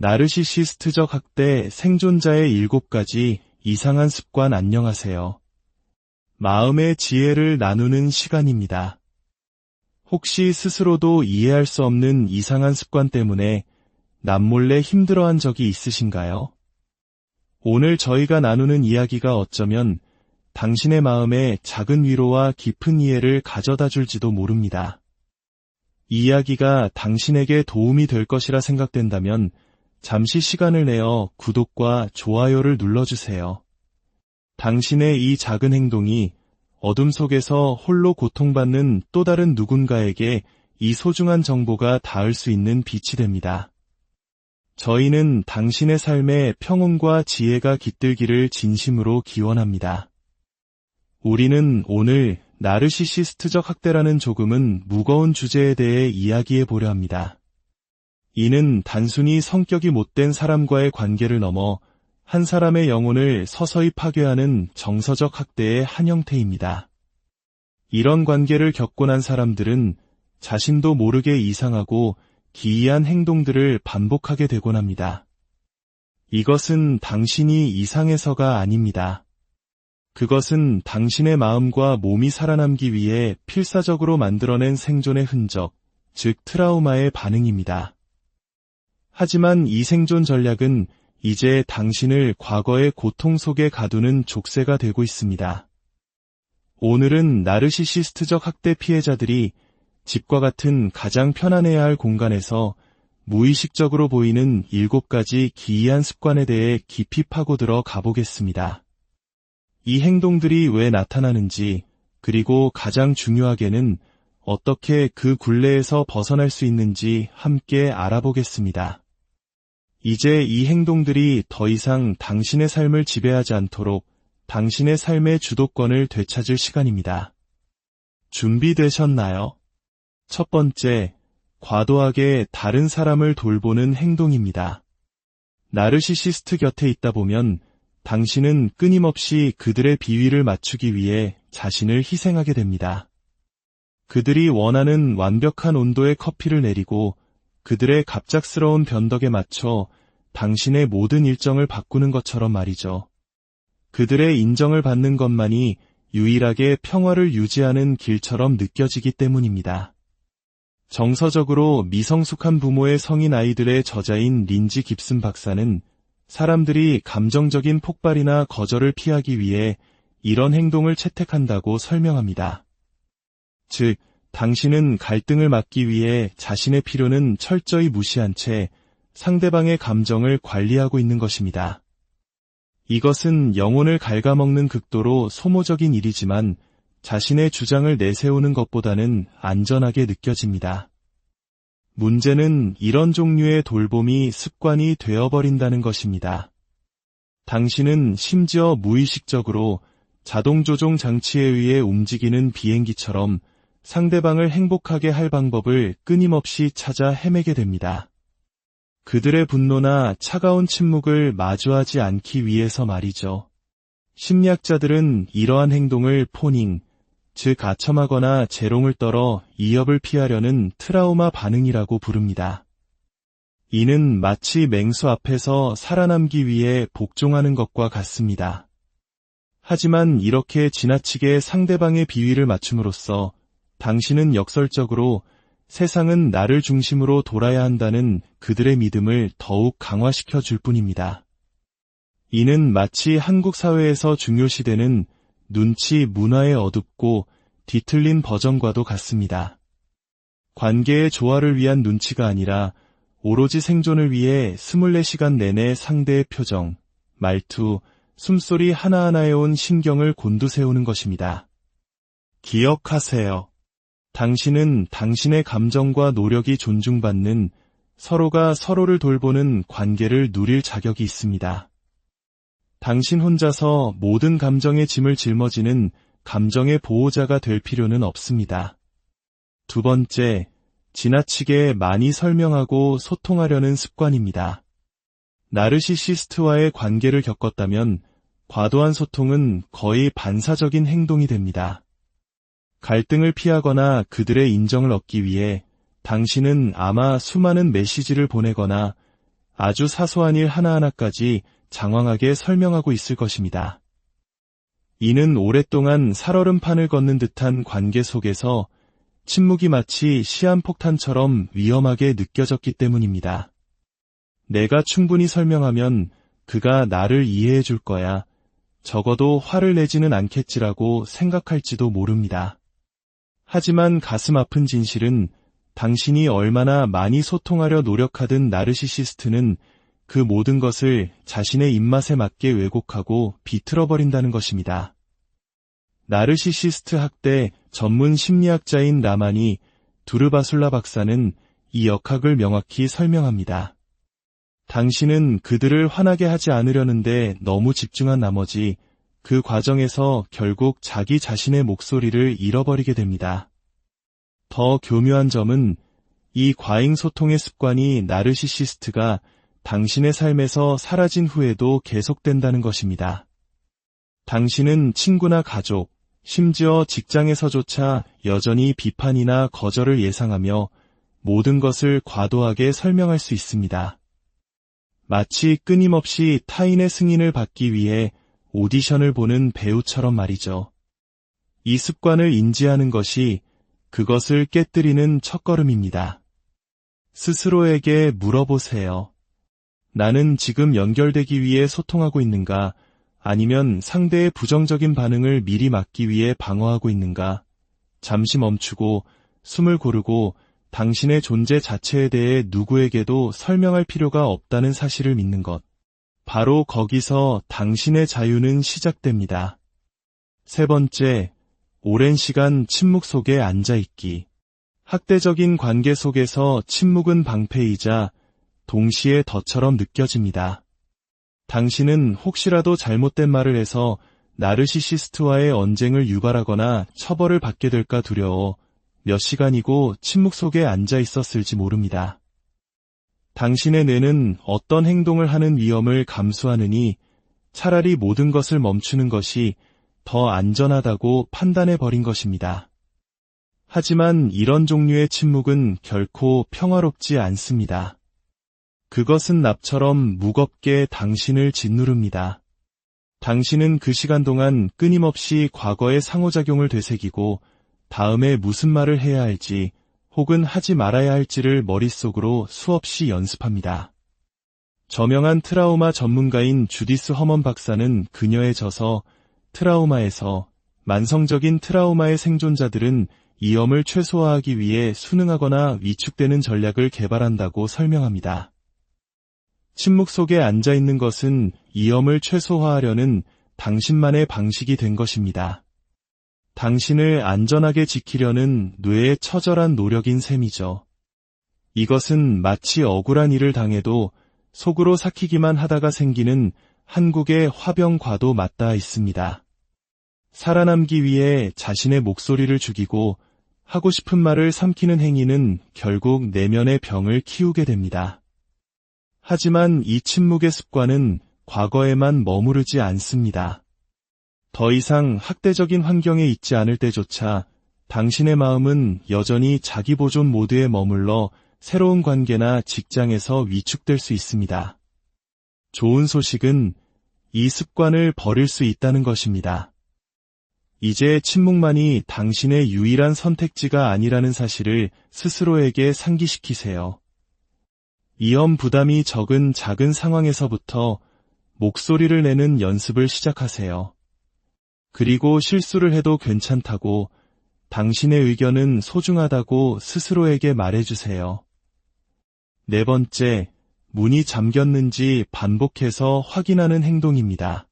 나르시시스트적 학대 생존자의 7가지 이상한 습관. 안녕하세요. 마음의 지혜를 나누는 시간입니다. 혹시 스스로도 이해할 수 없는 이상한 습관 때문에 남몰래 힘들어한 적이 있으신가요? 오늘 저희가 나누는 이야기가 어쩌면 당신의 마음에 작은 위로와 깊은 이해를 가져다 줄지도 모릅니다. 이 이야기가 당신에게 도움이 될 것이라 생각된다면 잠시 시간을 내어 구독과 좋아요를 눌러주세요. 당신의 이 작은 행동이 어둠 속에서 홀로 고통받는 또 다른 누군가에게 이 소중한 정보가 닿을 수 있는 빛이 됩니다. 저희는 당신의 삶에 평온과 지혜가 깃들기를 진심으로 기원합니다. 우리는 오늘 나르시시스트적 학대라는 조금은 무거운 주제에 대해 이야기해 보려 합니다. 이는 단순히 성격이 못된 사람과의 관계를 넘어 한 사람의 영혼을 서서히 파괴하는 정서적 학대의 한 형태입니다. 이런 관계를 겪고 난 사람들은 자신도 모르게 이상하고 기이한 행동들을 반복하게 되곤 합니다. 이것은 당신이 이상해서가 아닙니다. 그것은 당신의 마음과 몸이 살아남기 위해 필사적으로 만들어낸 생존의 흔적, 즉 트라우마의 반응입니다. 하지만 이 생존 전략은 이제 당신을 과거의 고통 속에 가두는 족쇄가 되고 있습니다. 오늘은 나르시시스트적 학대 피해자들이 집과 같은 가장 편안해야 할 공간에서 무의식적으로 보이는 7가지 기이한 습관에 대해 깊이 파고들어 가보겠습니다. 이 행동들이 왜 나타나는지, 그리고 가장 중요하게는 어떻게 그 굴레에서 벗어날 수 있는지 함께 알아보겠습니다. 이제 이 행동들이 더 이상 당신의 삶을 지배하지 않도록 당신의 삶의 주도권을 되찾을 시간입니다. 준비되셨나요? 첫 번째, 과도하게 다른 사람을 돌보는 행동입니다. 나르시시스트 곁에 있다 보면 당신은 끊임없이 그들의 비위를 맞추기 위해 자신을 희생하게 됩니다. 그들이 원하는 완벽한 온도의 커피를 내리고 그들의 갑작스러운 변덕에 맞춰 당신의 모든 일정을 바꾸는 것처럼 말이죠. 그들의 인정을 받는 것만이 유일하게 평화를 유지하는 길처럼 느껴지기 때문입니다. 정서적으로 미성숙한 부모의 성인 아이들의 저자인 린지 깁슨 박사는 사람들이 감정적인 폭발이나 거절을 피하기 위해 이런 행동을 채택한다고 설명합니다. 즉, 당신은 갈등을 막기 위해 자신의 필요는 철저히 무시한 채 상대방의 감정을 관리하고 있는 것입니다. 이것은 영혼을 갉아먹는 극도로 소모적인 일이지만 자신의 주장을 내세우는 것보다는 안전하게 느껴집니다. 문제는 이런 종류의 돌봄이 습관이 되어버린다는 것입니다. 당신은 심지어 무의식적으로 자동조종 장치에 의해 움직이는 비행기처럼 상대방을 행복하게 할 방법을 끊임없이 찾아 헤매게 됩니다. 그들의 분노나 차가운 침묵을 마주하지 않기 위해서 말이죠. 심리학자들은 이러한 행동을 포닝, 즉 아첨하거나 재롱을 떨어 이협을 피하려는 트라우마 반응이라고 부릅니다. 이는 마치 맹수 앞에서 살아남기 위해 복종하는 것과 같습니다. 하지만 이렇게 지나치게 상대방의 비위를 맞춤으로써 당신은 역설적으로 세상은 나를 중심으로 돌아야 한다는 그들의 믿음을 더욱 강화시켜 줄 뿐입니다. 이는 마치 한국 사회에서 중요시되는 눈치 문화의 어둡고 뒤틀린 버전과도 같습니다. 관계의 조화를 위한 눈치가 아니라 오로지 생존을 위해 24시간 내내 상대의 표정, 말투, 숨소리 하나하나에 온 신경을 곤두세우는 것입니다. 기억하세요. 당신은 당신의 감정과 노력이 존중받는 서로가 서로를 돌보는 관계를 누릴 자격이 있습니다. 당신 혼자서 모든 감정의 짐을 짊어지는 감정의 보호자가 될 필요는 없습니다. 두 번째, 지나치게 많이 설명하고 소통하려는 습관입니다. 나르시시스트와의 관계를 겪었다면 과도한 소통은 거의 반사적인 행동이 됩니다. 갈등을 피하거나 그들의 인정을 얻기 위해 당신은 아마 수많은 메시지를 보내거나 아주 사소한 일 하나하나까지 장황하게 설명하고 있을 것입니다. 이는 오랫동안 살얼음판을 걷는 듯한 관계 속에서 침묵이 마치 시한폭탄처럼 위험하게 느껴졌기 때문입니다. 내가 충분히 설명하면 그가 나를 이해해 줄 거야. 적어도 화를 내지는 않겠지라고 생각할지도 모릅니다. 하지만 가슴 아픈 진실은 당신이 얼마나 많이 소통하려 노력하든 나르시시스트는 그 모든 것을 자신의 입맛에 맞게 왜곡하고 비틀어버린다는 것입니다. 나르시시스트 학대 전문 심리학자인 라마니 두르바술라 박사는 이 역학을 명확히 설명합니다. 당신은 그들을 화나게 하지 않으려는데 너무 집중한 나머지 그 과정에서 결국 자기 자신의 목소리를 잃어버리게 됩니다. 더 교묘한 점은 이 과잉 소통의 습관이 나르시시스트가 당신의 삶에서 사라진 후에도 계속된다는 것입니다. 당신은 친구나 가족, 심지어 직장에서조차 여전히 비판이나 거절을 예상하며 모든 것을 과도하게 설명할 수 있습니다. 마치 끊임없이 타인의 승인을 받기 위해 오디션을 보는 배우처럼 말이죠. 이 습관을 인지하는 것이 그것을 깨뜨리는 첫걸음입니다. 스스로에게 물어보세요. 나는 지금 연결되기 위해 소통하고 있는가? 아니면 상대의 부정적인 반응을 미리 막기 위해 방어하고 있는가? 잠시 멈추고 숨을 고르고 당신의 존재 자체에 대해 누구에게도 설명할 필요가 없다는 사실을 믿는 것. 바로 거기서 당신의 자유는 시작됩니다. 세 번째, 오랜 시간 침묵 속에 앉아있기. 학대적인 관계 속에서 침묵은 방패이자 동시에 덫처럼 느껴집니다. 당신은 혹시라도 잘못된 말을 해서 나르시시스트와의 언쟁을 유발하거나 처벌을 받게 될까 두려워 몇 시간이고 침묵 속에 앉아 있었을지 모릅니다. 당신의 뇌는 어떤 행동을 하는 위험을 감수하느니 차라리 모든 것을 멈추는 것이 더 안전하다고 판단해버린 것입니다. 하지만 이런 종류의 침묵은 결코 평화롭지 않습니다. 그것은 납처럼 무겁게 당신을 짓누릅니다. 당신은 그 시간 동안 끊임없이 과거의 상호작용을 되새기고 다음에 무슨 말을 해야 할지 혹은 하지 말아야 할지를 머릿속으로 수없이 연습합니다. 저명한 트라우마 전문가인 주디스 허먼 박사는 그녀에 져서 트라우마에서 만성적인 트라우마의 생존자들은 위험을 최소화하기 위해 순응하거나 위축되는 전략을 개발한다고 설명합니다. 침묵 속에 앉아있는 것은 위험을 최소화하려는 당신만의 방식이 된 것입니다. 당신을 안전하게 지키려는 뇌의 처절한 노력인 셈이죠. 이것은 마치 억울한 일을 당해도 속으로 삭히기만 하다가 생기는 한국의 화병과도 맞닿아 있습니다. 살아남기 위해 자신의 목소리를 죽이고 하고 싶은 말을 삼키는 행위는 결국 내면의 병을 키우게 됩니다. 하지만 이 침묵의 습관은 과거에만 머무르지 않습니다. 더 이상 학대적인 환경에 있지 않을 때조차 당신의 마음은 여전히 자기 보존 모드에 머물러 새로운 관계나 직장에서 위축될 수 있습니다. 좋은 소식은 이 습관을 버릴 수 있다는 것입니다. 이제 침묵만이 당신의 유일한 선택지가 아니라는 사실을 스스로에게 상기시키세요. 위험 부담이 적은 작은 상황에서부터 목소리를 내는 연습을 시작하세요. 그리고 실수를 해도 괜찮다고, 당신의 의견은 소중하다고 스스로에게 말해주세요. 네 번째, 문이 잠겼는지 반복해서 확인하는 행동입니다.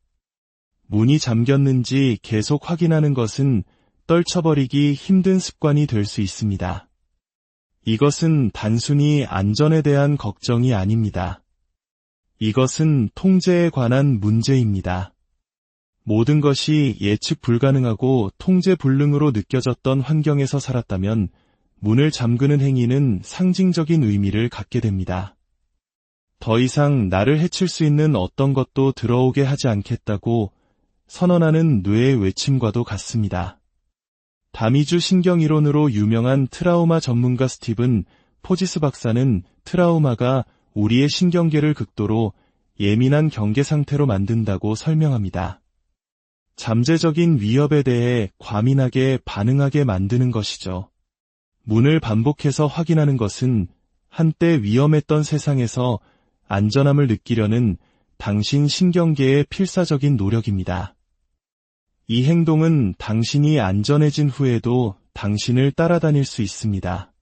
문이 잠겼는지 계속 확인하는 것은 떨쳐버리기 힘든 습관이 될 수 있습니다. 이것은 단순히 안전에 대한 걱정이 아닙니다. 이것은 통제에 관한 문제입니다. 모든 것이 예측 불가능하고 통제 불능으로 느껴졌던 환경에서 살았다면 문을 잠그는 행위는 상징적인 의미를 갖게 됩니다. 더 이상 나를 해칠 수 있는 어떤 것도 들어오게 하지 않겠다고 선언하는 뇌의 외침과도 같습니다. 다미주 신경이론으로 유명한 트라우마 전문가 스티븐 포지스 박사는 트라우마가 우리의 신경계를 극도로 예민한 경계 상태로 만든다고 설명합니다. 잠재적인 위협에 대해 과민하게 반응하게 만드는 것이죠. 문을 반복해서 확인하는 것은 한때 위험했던 세상에서 안전함을 느끼려는 당신 신경계의 필사적인 노력입니다. 이 행동은 당신이 안전해진 후에도 당신을 따라다닐 수 있습니다.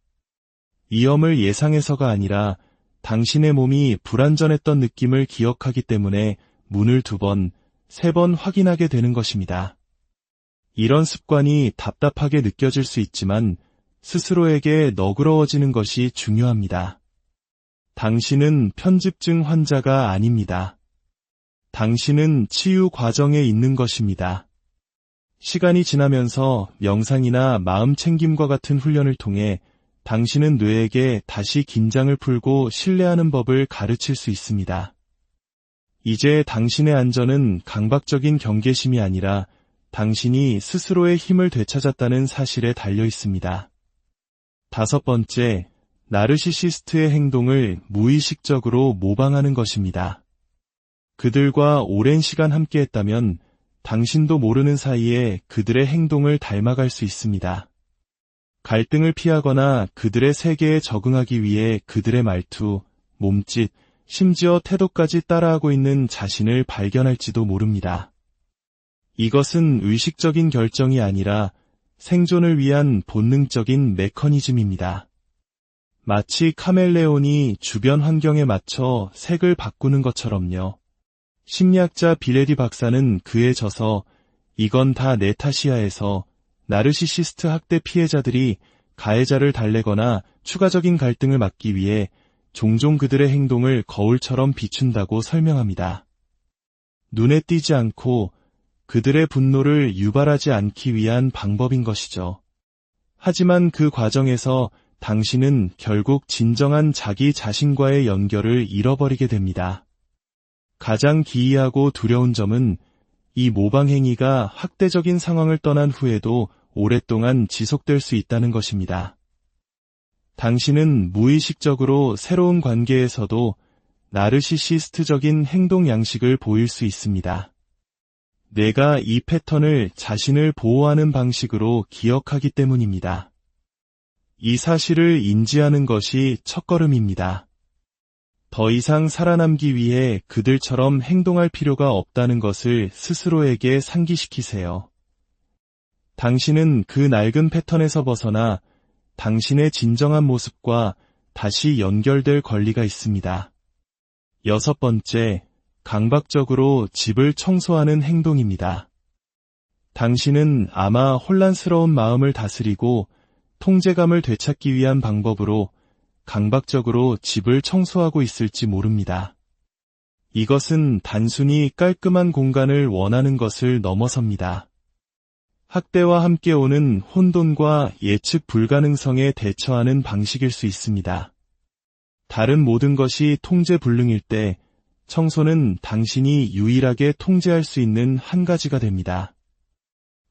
위험을 예상해서가 아니라 당신의 몸이 불안전했던 느낌을 기억하기 때문에 문을 2번, 3번 확인하게 되는 것입니다. 이런 습관이 답답하게 느껴질 수 있지만 스스로에게 너그러워지는 것이 중요합니다. 당신은 편집증 환자가 아닙니다. 당신은 치유 과정에 있는 것입니다. 시간이 지나면서 명상이나 마음 챙김과 같은 훈련을 통해 당신은 뇌에게 다시 긴장을 풀고 신뢰하는 법을 가르칠 수 있습니다. 이제 당신의 안전은 강박적인 경계심이 아니라 당신이 스스로의 힘을 되찾았다는 사실에 달려 있습니다. 5번째, 나르시시스트의 행동을 무의식적으로 모방하는 것입니다. 그들과 오랜 시간 함께했다면 당신도 모르는 사이에 그들의 행동을 닮아갈 수 있습니다. 갈등을 피하거나 그들의 세계에 적응하기 위해 그들의 말투, 몸짓, 심지어 태도까지 따라하고 있는 자신을 발견할지도 모릅니다. 이것은 의식적인 결정이 아니라 생존을 위한 본능적인 메커니즘입니다. 마치 카멜레온이 주변 환경에 맞춰 색을 바꾸는 것처럼요. 심리학자 비레디 박사는 그에 져서 이건 다 내 탓이야에서 나르시시스트 학대 피해자들이 가해자를 달래거나 추가적인 갈등을 막기 위해 종종 그들의 행동을 거울처럼 비춘다고 설명합니다. 눈에 띄지 않고 그들의 분노를 유발하지 않기 위한 방법인 것이죠. 하지만 그 과정에서 당신은 결국 진정한 자기 자신과의 연결을 잃어버리게 됩니다. 가장 기이하고 두려운 점은 이 모방 행위가 학대적인 상황을 떠난 후에도 오랫동안 지속될 수 있다는 것입니다. 당신은 무의식적으로 새로운 관계에서도 나르시시스트적인 행동 양식을 보일 수 있습니다. 내가 이 패턴을 자신을 보호하는 방식으로 기억하기 때문입니다. 이 사실을 인지하는 것이 첫걸음입니다. 더 이상 살아남기 위해 그들처럼 행동할 필요가 없다는 것을 스스로에게 상기시키세요. 당신은 그 낡은 패턴에서 벗어나 당신의 진정한 모습과 다시 연결될 권리가 있습니다. 6번째, 강박적으로 집을 청소하는 행동입니다. 당신은 아마 혼란스러운 마음을 다스리고 통제감을 되찾기 위한 방법으로 강박적으로 집을 청소하고 있을지 모릅니다. 이것은 단순히 깔끔한 공간을 원하는 것을 넘어섭니다. 학대와 함께 오는 혼돈과 예측 불가능성에 대처하는 방식일 수 있습니다. 다른 모든 것이 통제 불능일 때 청소는 당신이 유일하게 통제할 수 있는 한 가지가 됩니다.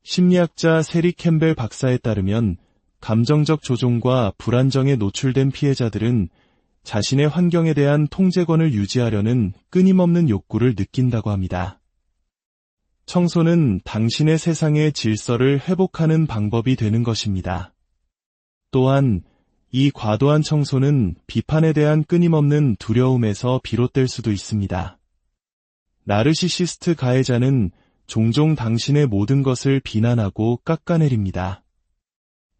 심리학자 세리 캠벨 박사에 따르면 감정적 조종과 불안정에 노출된 피해자들은 자신의 환경에 대한 통제권을 유지하려는 끊임없는 욕구를 느낀다고 합니다. 청소는 당신의 세상의 질서를 회복하는 방법이 되는 것입니다. 또한 이 과도한 청소는 비판에 대한 끊임없는 두려움에서 비롯될 수도 있습니다. 나르시시스트 가해자는 종종 당신의 모든 것을 비난하고 깎아내립니다.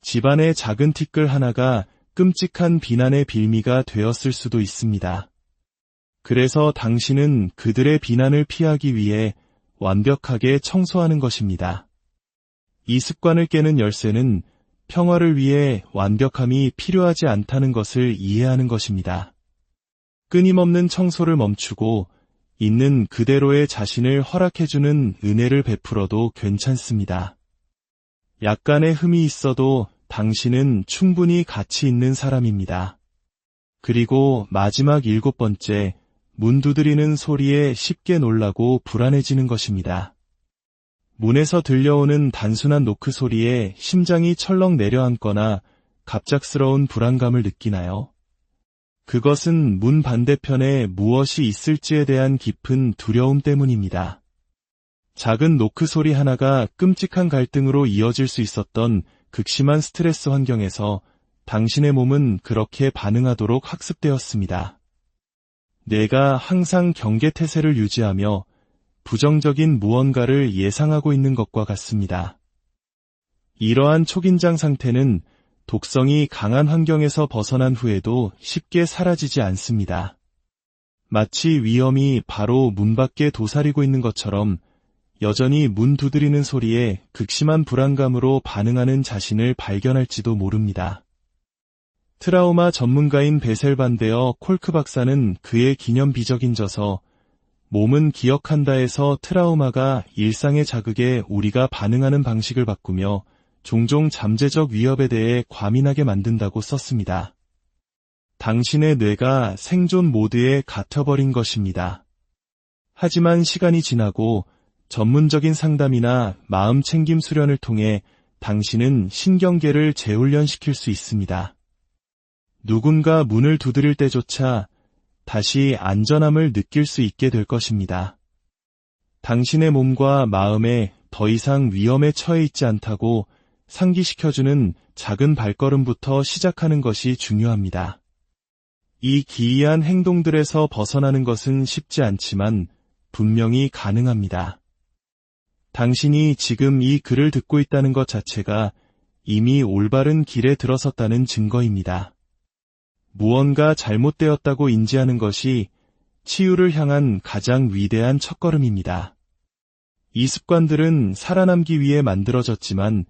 집안의 작은 티끌 하나가 끔찍한 비난의 빌미가 되었을 수도 있습니다. 그래서 당신은 그들의 비난을 피하기 위해 완벽하게 청소하는 것입니다. 이 습관을 깨는 열쇠는 평화를 위해 완벽함이 필요하지 않다는 것을 이해하는 것입니다. 끊임없는 청소를 멈추고 있는 그대로의 자신을 허락해주는 은혜를 베풀어도 괜찮습니다. 약간의 흠이 있어도 당신은 충분히 가치 있는 사람입니다. 그리고 마지막 7번째, 문 두드리는 소리에 쉽게 놀라고 불안해지는 것입니다. 문에서 들려오는 단순한 노크 소리에 심장이 철렁 내려앉거나 갑작스러운 불안감을 느끼나요? 그것은 문 반대편에 무엇이 있을지에 대한 깊은 두려움 때문입니다. 작은 노크 소리 하나가 끔찍한 갈등으로 이어질 수 있었던 극심한 스트레스 환경에서 당신의 몸은 그렇게 반응하도록 학습되었습니다. 뇌가 항상 경계태세를 유지하며 부정적인 무언가를 예상하고 있는 것과 같습니다. 이러한 초긴장 상태는 독성이 강한 환경에서 벗어난 후에도 쉽게 사라지지 않습니다. 마치 위험이 바로 문 밖에 도사리고 있는 것처럼 여전히 문 두드리는 소리에 극심한 불안감으로 반응하는 자신을 발견할지도 모릅니다. 트라우마 전문가인 베셀 반데어 콜크 박사는 그의 기념 비적인 저서 몸은 기억한다에서 트라우마가 일상의 자극에 우리가 반응하는 방식을 바꾸며 종종 잠재적 위협에 대해 과민하게 만든다고 썼습니다. 당신의 뇌가 생존 모드에 갇혀버린 것입니다. 하지만 시간이 지나고 전문적인 상담이나 마음 챙김 수련을 통해 당신은 신경계를 재훈련시킬 수 있습니다. 누군가 문을 두드릴 때조차 다시 안전함을 느낄 수 있게 될 것입니다. 당신의 몸과 마음에 더 이상 위험에 처해 있지 않다고 상기시켜주는 작은 발걸음부터 시작하는 것이 중요합니다. 이 기이한 행동들에서 벗어나는 것은 쉽지 않지만 분명히 가능합니다. 당신이 지금 이 글을 듣고 있다는 것 자체가 이미 올바른 길에 들어섰다는 증거입니다. 무언가 잘못되었다고 인지하는 것이 치유를 향한 가장 위대한 첫걸음입니다. 이 습관들은 살아남기 위해 만들어졌지만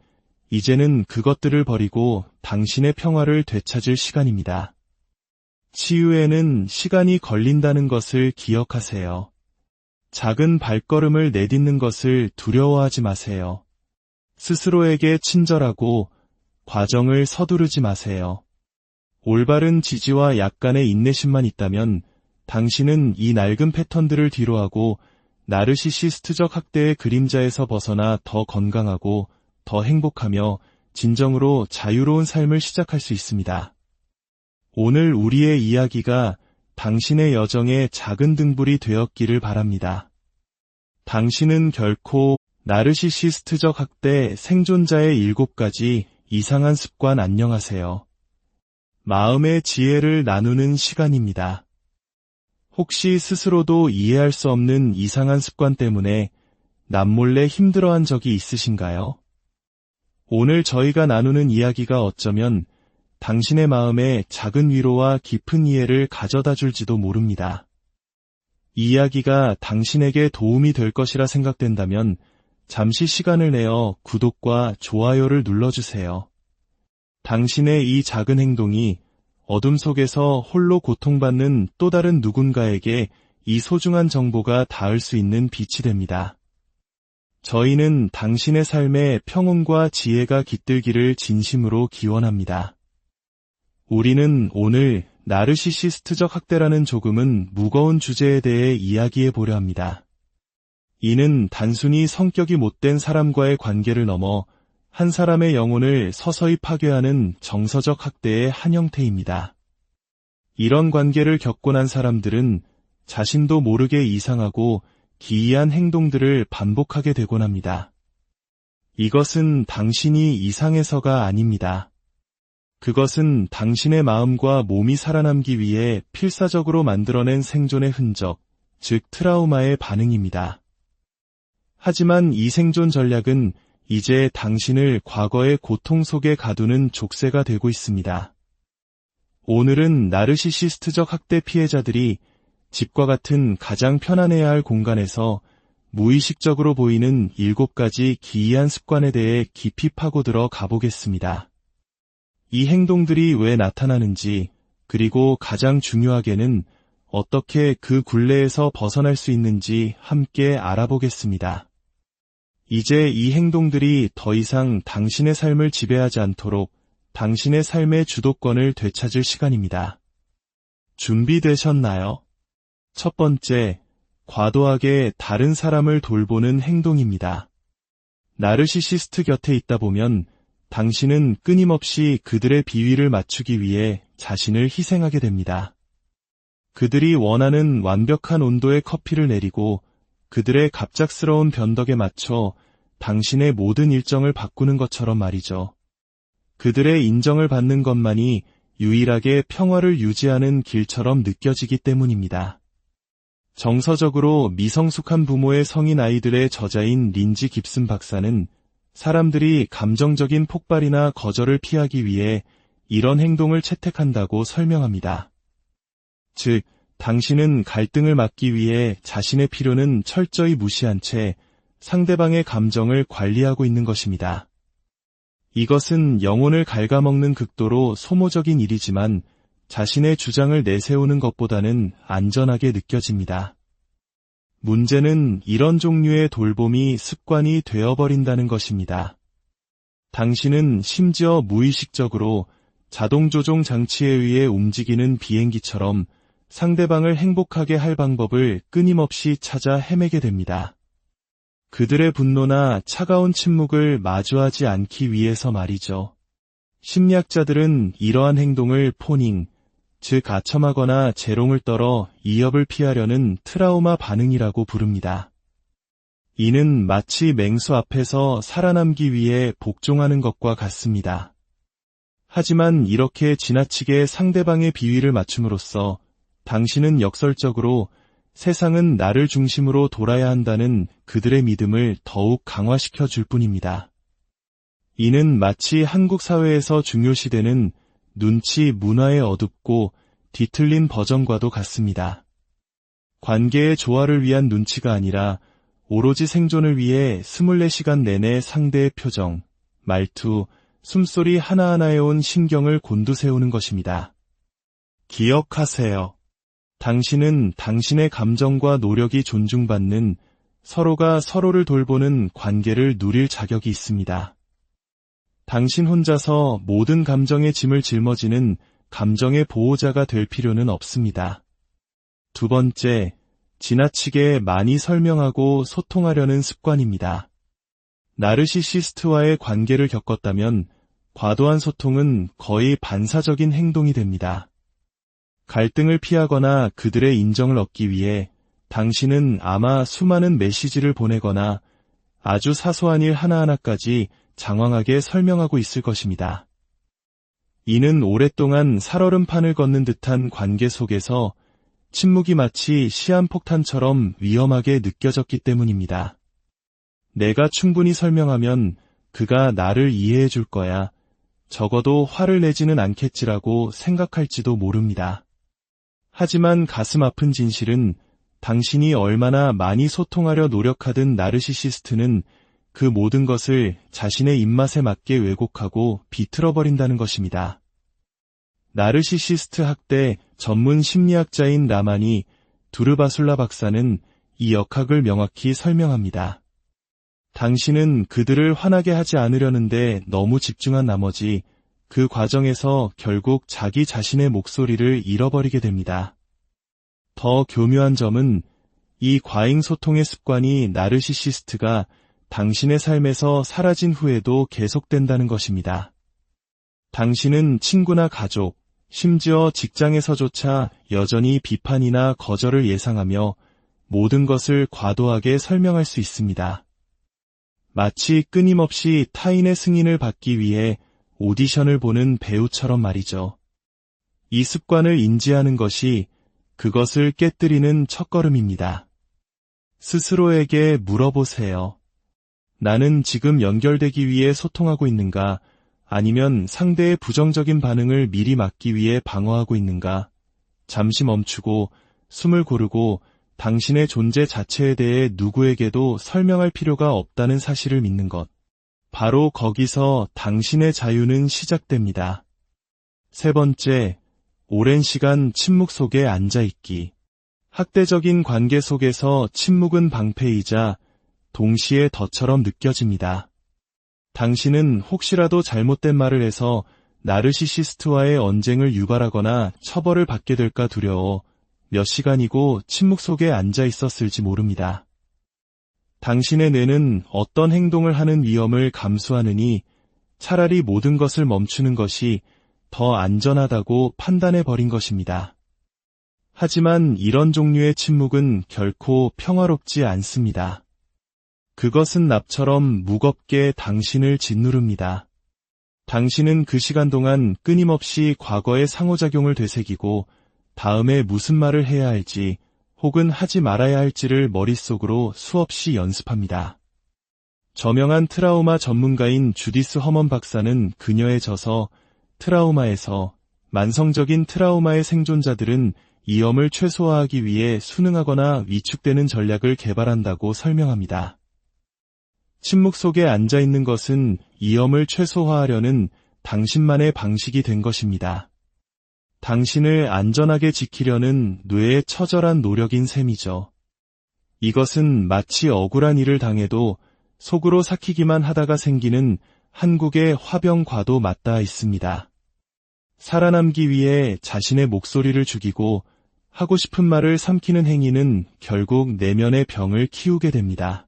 이제는 그것들을 버리고 당신의 평화를 되찾을 시간입니다. 치유에는 시간이 걸린다는 것을 기억하세요. 작은 발걸음을 내딛는 것을 두려워하지 마세요. 스스로에게 친절하고 과정을 서두르지 마세요. 올바른 지지와 약간의 인내심만 있다면 당신은 이 낡은 패턴들을 뒤로하고 나르시시스트적 학대의 그림자에서 벗어나 더 건강하고 더 행복하며 진정으로 자유로운 삶을 시작할 수 있습니다. 오늘 우리의 이야기가 당신의 여정의 작은 등불이 되었기를 바랍니다. 당신은 결코 나르시시스트적 학대 생존자의 7가지 이상한 습관 안녕하세요. 마음의 지혜를 나누는 시간입니다. 혹시 스스로도 이해할 수 없는 이상한 습관 때문에 남몰래 힘들어한 적이 있으신가요? 오늘 저희가 나누는 이야기가 어쩌면 당신의 마음에 작은 위로와 깊은 이해를 가져다 줄지도 모릅니다. 이 이야기가 당신에게 도움이 될 것이라 생각된다면 잠시 시간을 내어 구독과 좋아요를 눌러주세요. 당신의 이 작은 행동이 어둠 속에서 홀로 고통받는 또 다른 누군가에게 이 소중한 정보가 닿을 수 있는 빛이 됩니다. 저희는 당신의 삶에 평온과 지혜가 깃들기를 진심으로 기원합니다. 우리는 오늘 나르시시스트적 학대라는 조금은 무거운 주제에 대해 이야기해 보려 합니다. 이는 단순히 성격이 못된 사람과의 관계를 넘어 한 사람의 영혼을 서서히 파괴하는 정서적 학대의 한 형태입니다. 이런 관계를 겪고 난 사람들은 자신도 모르게 이상하고 기이한 행동들을 반복하게 되곤 합니다. 이것은 당신이 이상해서가 아닙니다. 그것은 당신의 마음과 몸이 살아남기 위해 필사적으로 만들어낸 생존의 흔적, 즉 트라우마의 반응입니다. 하지만 이 생존 전략은 이제 당신을 과거의 고통 속에 가두는 족쇄가 되고 있습니다. 오늘은 나르시시스트적 학대 피해자들이 집과 같은 가장 편안해야 할 공간에서 무의식적으로 보이는 7가지 기이한 습관에 대해 깊이 파고들어 가보겠습니다. 이 행동들이 왜 나타나는지, 그리고 가장 중요하게는 어떻게 그 굴레에서 벗어날 수 있는지 함께 알아보겠습니다. 이제 이 행동들이 더 이상 당신의 삶을 지배하지 않도록 당신의 삶의 주도권을 되찾을 시간입니다. 준비되셨나요? 첫 번째, 과도하게 다른 사람을 돌보는 행동입니다. 나르시시스트 곁에 있다 보면 당신은 끊임없이 그들의 비위를 맞추기 위해 자신을 희생하게 됩니다. 그들이 원하는 완벽한 온도의 커피를 내리고 그들의 갑작스러운 변덕에 맞춰 당신의 모든 일정을 바꾸는 것처럼 말이죠. 그들의 인정을 받는 것만이 유일하게 평화를 유지하는 길처럼 느껴지기 때문입니다. 정서적으로 미성숙한 부모의 성인 아이들의 저자인 린지 깁슨 박사는 사람들이 감정적인 폭발이나 거절을 피하기 위해 이런 행동을 채택한다고 설명합니다. 즉, 당신은 갈등을 막기 위해 자신의 필요는 철저히 무시한 채 상대방의 감정을 관리하고 있는 것입니다. 이것은 영혼을 갉아먹는 극도로 소모적인 일이지만 자신의 주장을 내세우는 것보다는 안전하게 느껴집니다. 문제는 이런 종류의 돌봄이 습관이 되어버린다는 것입니다. 당신은 심지어 무의식적으로 자동조종 장치에 의해 움직이는 비행기처럼 상대방을 행복하게 할 방법을 끊임없이 찾아 헤매게 됩니다. 그들의 분노나 차가운 침묵을 마주하지 않기 위해서 말이죠. 심리학자들은 이러한 행동을 포닝, 즉 아첨하거나 재롱을 떨어 이협을 피하려는 트라우마 반응이라고 부릅니다. 이는 마치 맹수 앞에서 살아남기 위해 복종하는 것과 같습니다. 하지만 이렇게 지나치게 상대방의 비위를 맞춤으로써 당신은 역설적으로 세상은 나를 중심으로 돌아야 한다는 그들의 믿음을 더욱 강화시켜 줄 뿐입니다. 이는 마치 한국 사회에서 중요시되는 눈치 문화의 어둡고 뒤틀린 버전과도 같습니다. 관계의 조화를 위한 눈치가 아니라 오로지 생존을 위해 24시간 내내 상대의 표정, 말투, 숨소리 하나하나에 온 신경을 곤두세우는 것입니다. 기억하세요. 당신은 당신의 감정과 노력이 존중받는 서로가 서로를 돌보는 관계를 누릴 자격이 있습니다. 당신 혼자서 모든 감정의 짐을 짊어지는 감정의 보호자가 될 필요는 없습니다. 두 번째, 지나치게 많이 설명하고 소통하려는 습관입니다. 나르시시스트와의 관계를 겪었다면 과도한 소통은 거의 반사적인 행동이 됩니다. 갈등을 피하거나 그들의 인정을 얻기 위해 당신은 아마 수많은 메시지를 보내거나 아주 사소한 일 하나하나까지 장황하게 설명하고 있을 것입니다. 이는 오랫동안 살얼음판을 걷는 듯한 관계 속에서 침묵이 마치 시한폭탄처럼 위험하게 느껴졌기 때문입니다. 내가 충분히 설명하면 그가 나를 이해해 줄 거야. 적어도 화를 내지는 않겠지라고 생각할지도 모릅니다. 하지만 가슴 아픈 진실은 당신이 얼마나 많이 소통하려 노력하든 나르시시스트는 그 모든 것을 자신의 입맛에 맞게 왜곡하고 비틀어버린다는 것입니다. 나르시시스트 학대 전문 심리학자인 라마니 두르바술라 박사는 이 역학을 명확히 설명합니다. 당신은 그들을 화나게 하지 않으려는데 너무 집중한 나머지 그 과정에서 결국 자기 자신의 목소리를 잃어버리게 됩니다. 더 교묘한 점은 이 과잉 소통의 습관이 나르시시스트가 당신의 삶에서 사라진 후에도 계속된다는 것입니다. 당신은 친구나 가족, 심지어 직장에서조차 여전히 비판이나 거절을 예상하며 모든 것을 과도하게 설명할 수 있습니다. 마치 끊임없이 타인의 승인을 받기 위해 오디션을 보는 배우처럼 말이죠. 이 습관을 인지하는 것이 그것을 깨뜨리는 첫걸음입니다. 스스로에게 물어보세요. 나는 지금 연결되기 위해 소통하고 있는가? 아니면 상대의 부정적인 반응을 미리 막기 위해 방어하고 있는가? 잠시 멈추고 숨을 고르고 당신의 존재 자체에 대해 누구에게도 설명할 필요가 없다는 사실을 믿는 것. 바로 거기서 당신의 자유는 시작됩니다. 세 번째, 오랜 시간 침묵 속에 앉아있기. 학대적인 관계 속에서 침묵은 방패이자 동시에 덫처럼 느껴집니다. 당신은 혹시라도 잘못된 말을 해서 나르시시스트와의 언쟁을 유발하거나 처벌을 받게 될까 두려워 몇 시간이고 침묵 속에 앉아 있었을지 모릅니다. 당신의 뇌는 어떤 행동을 하는 위험을 감수하느니 차라리 모든 것을 멈추는 것이 더 안전하다고 판단해 버린 것입니다. 하지만 이런 종류의 침묵은 결코 평화롭지 않습니다. 그것은 납처럼 무겁게 당신을 짓누릅니다. 당신은 그 시간 동안 끊임없이 과거의 상호작용을 되새기고 다음에 무슨 말을 해야 할지 혹은 하지 말아야 할지를 머릿속으로 수없이 연습합니다. 저명한 트라우마 전문가인 주디스 허먼 박사는 그녀의 저서 트라우마에서 만성적인 트라우마의 생존자들은 위험을 최소화하기 위해 순응하거나 위축되는 전략을 개발한다고 설명합니다. 침묵 속에 앉아 있는 것은 위험을 최소화하려는 당신만의 방식이 된 것입니다. 당신을 안전하게 지키려는 뇌의 처절한 노력인 셈이죠. 이것은 마치 억울한 일을 당해도 속으로 삭히기만 하다가 생기는 한국의 화병과도 맞닿아 있습니다. 살아남기 위해 자신의 목소리를 죽이고 하고 싶은 말을 삼키는 행위는 결국 내면의 병을 키우게 됩니다.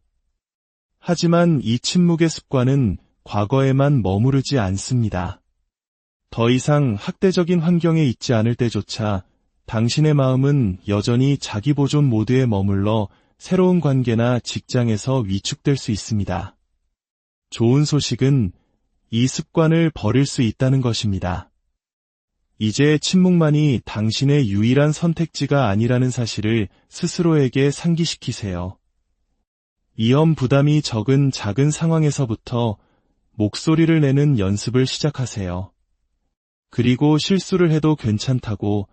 하지만 이 침묵의 습관은 과거에만 머무르지 않습니다. 더 이상 학대적인 환경에 있지 않을 때조차 당신의 마음은 여전히 자기 보존 모드에 머물러 새로운 관계나 직장에서 위축될 수 있습니다. 좋은 소식은 이 습관을 버릴 수 있다는 것입니다. 이제 침묵만이 당신의 유일한 선택지가 아니라는 사실을 스스로에게 상기시키세요. 위험 부담이 적은 작은 상황에서부터 목소리를 내는 연습을 시작하세요. 그리고 실수를 해도 괜찮다고,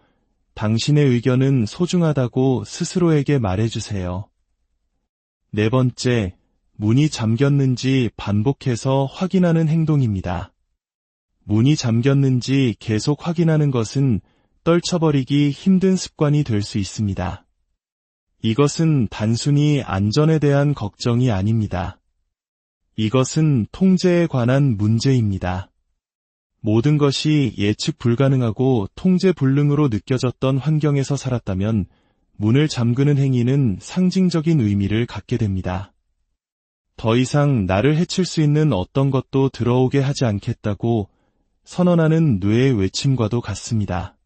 당신의 의견은 소중하다고 스스로에게 말해주세요. 네 번째, 문이 잠겼는지 반복해서 확인하는 행동입니다. 문이 잠겼는지 계속 확인하는 것은 떨쳐버리기 힘든 습관이 될 수 있습니다. 이것은 단순히 안전에 대한 걱정이 아닙니다. 이것은 통제에 관한 문제입니다. 모든 것이 예측 불가능하고 통제 불능으로 느껴졌던 환경에서 살았다면 문을 잠그는 행위는 상징적인 의미를 갖게 됩니다. 더 이상 나를 해칠 수 있는 어떤 것도 들어오게 하지 않겠다고 선언하는 뇌의 외침과도 같습니다.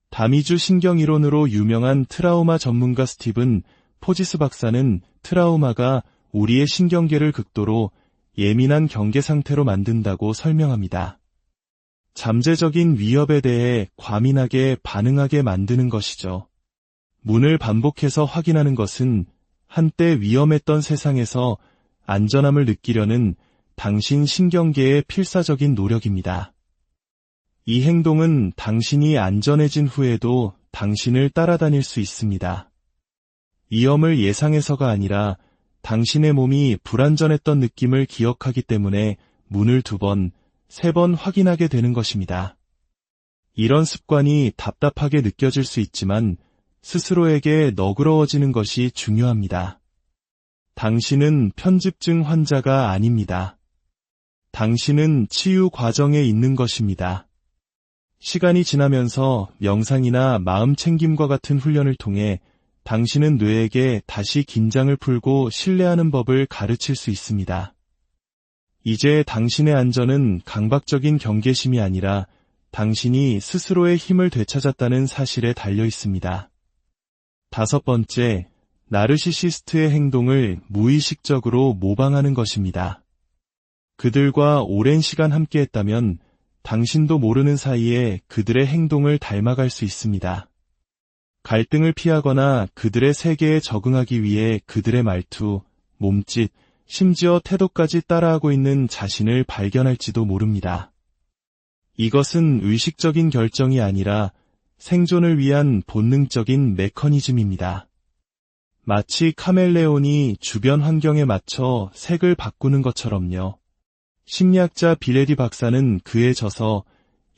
다미주 신경이론으로 유명한 트라우마 전문가 스티븐 포지스 박사는 트라우마가 우리의 신경계를 극도로 예민한 경계 상태로 만든다고 설명합니다. 잠재적인 위협에 대해 과민하게 반응하게 만드는 것이죠. 문을 반복해서 확인하는 것은 한때 위험했던 세상에서 안전함을 느끼려는 당신 신경계의 필사적인 노력입니다. 이 행동은 당신이 안전해진 후에도 당신을 따라다닐 수 있습니다. 위험을 예상해서가 아니라 당신의 몸이 불안전했던 느낌을 기억하기 때문에 문을 2번, 3번 확인하게 되는 것입니다. 이런 습관이 답답하게 느껴질 수 있지만 스스로에게 너그러워지는 것이 중요합니다. 당신은 편집증 환자가 아닙니다. 당신은 치유 과정에 있는 것입니다. 시간이 지나면서 명상이나 마음 챙김과 같은 훈련을 통해 당신은 뇌에게 다시 긴장을 풀고 신뢰하는 법을 가르칠 수 있습니다. 이제 당신의 안전은 강박적인 경계심이 아니라 당신이 스스로의 힘을 되찾았다는 사실에 달려 있습니다. 5번째, 나르시시스트의 행동을 무의식적으로 모방하는 것입니다. 그들과 오랜 시간 함께했다면 당신도 모르는 사이에 그들의 행동을 닮아갈 수 있습니다. 갈등을 피하거나 그들의 세계에 적응하기 위해 그들의 말투, 몸짓, 심지어 태도까지 따라하고 있는 자신을 발견할지도 모릅니다. 이것은 의식적인 결정이 아니라 생존을 위한 본능적인 메커니즘입니다. 마치 카멜레온이 주변 환경에 맞춰 색을 바꾸는 것처럼요. 심리학자 비레디 박사는 그에 져서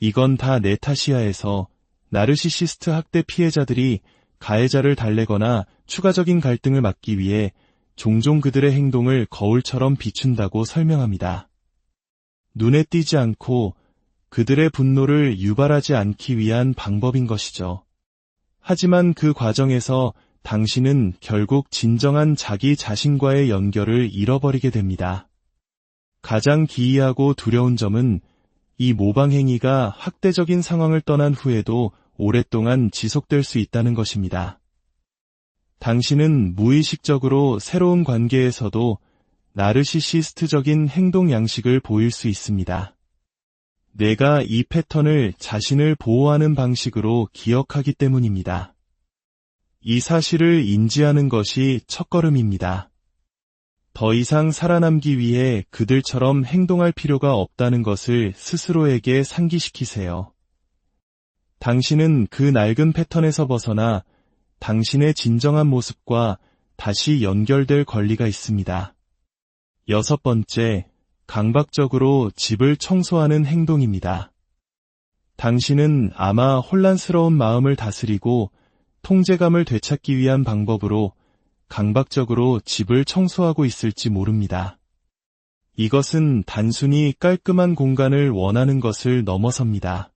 이건 다 내 탓이야에서 나르시시스트 학대 피해자들이 가해자를 달래거나 추가적인 갈등을 막기 위해 종종 그들의 행동을 거울처럼 비춘다고 설명합니다. 눈에 띄지 않고 그들의 분노를 유발하지 않기 위한 방법인 것이죠. 하지만 그 과정에서 당신은 결국 진정한 자기 자신과의 연결을 잃어버리게 됩니다. 가장 기이하고 두려운 점은 이 모방 행위가 학대적인 상황을 떠난 후에도 오랫동안 지속될 수 있다는 것입니다. 당신은 무의식적으로 새로운 관계에서도 나르시시스트적인 행동 양식을 보일 수 있습니다. 내가 이 패턴을 자신을 보호하는 방식으로 기억하기 때문입니다. 이 사실을 인지하는 것이 첫걸음입니다. 더 이상 살아남기 위해 그들처럼 행동할 필요가 없다는 것을 스스로에게 상기시키세요. 당신은 그 낡은 패턴에서 벗어나 당신의 진정한 모습과 다시 연결될 권리가 있습니다. 6번째, 강박적으로 집을 청소하는 행동입니다. 당신은 아마 혼란스러운 마음을 다스리고 통제감을 되찾기 위한 방법으로 강박적으로 집을 청소하고 있을지 모릅니다. 이것은 단순히 깔끔한 공간을 원하는 것을 넘어섭니다.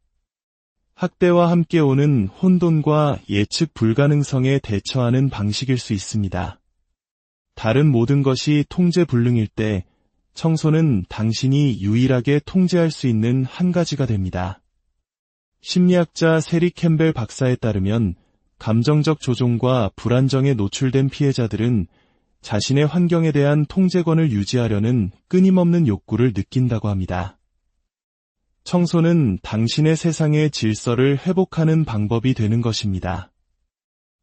학대와 함께 오는 혼돈과 예측 불가능성에 대처하는 방식일 수 있습니다. 다른 모든 것이 통제 불능일 때 청소는 당신이 유일하게 통제할 수 있는 한 가지가 됩니다. 심리학자 세리 캠벨 박사에 따르면 감정적 조종과 불안정에 노출된 피해자들은 자신의 환경에 대한 통제권을 유지하려는 끊임없는 욕구를 느낀다고 합니다. 청소는 당신의 세상의 질서를 회복하는 방법이 되는 것입니다.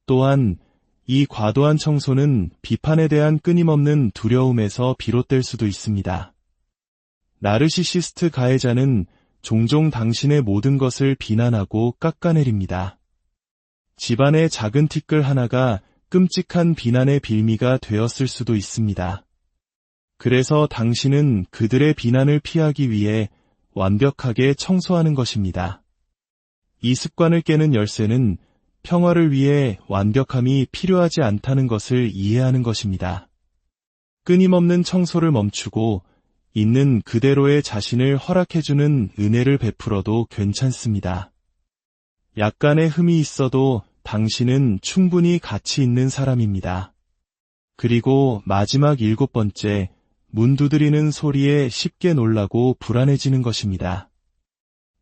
또한 이 과도한 청소는 비판에 대한 끊임없는 두려움에서 비롯될 수도 있습니다. 나르시시스트 가해자는 종종 당신의 모든 것을 비난하고 깎아내립니다. 집안의 작은 티끌 하나가 끔찍한 비난의 빌미가 되었을 수도 있습니다. 그래서 당신은 그들의 비난을 피하기 위해 완벽하게 청소하는 것입니다. 이 습관을 깨는 열쇠는 평화를 위해 완벽함이 필요하지 않다는 것을 이해하는 것입니다. 끊임없는 청소를 멈추고 있는 그대로의 자신을 허락해주는 은혜를 베풀어도 괜찮습니다. 약간의 흠이 있어도 당신은 충분히 가치 있는 사람입니다. 그리고 마지막 7번째, 문 두드리는 소리에 쉽게 놀라고 불안해지는 것입니다.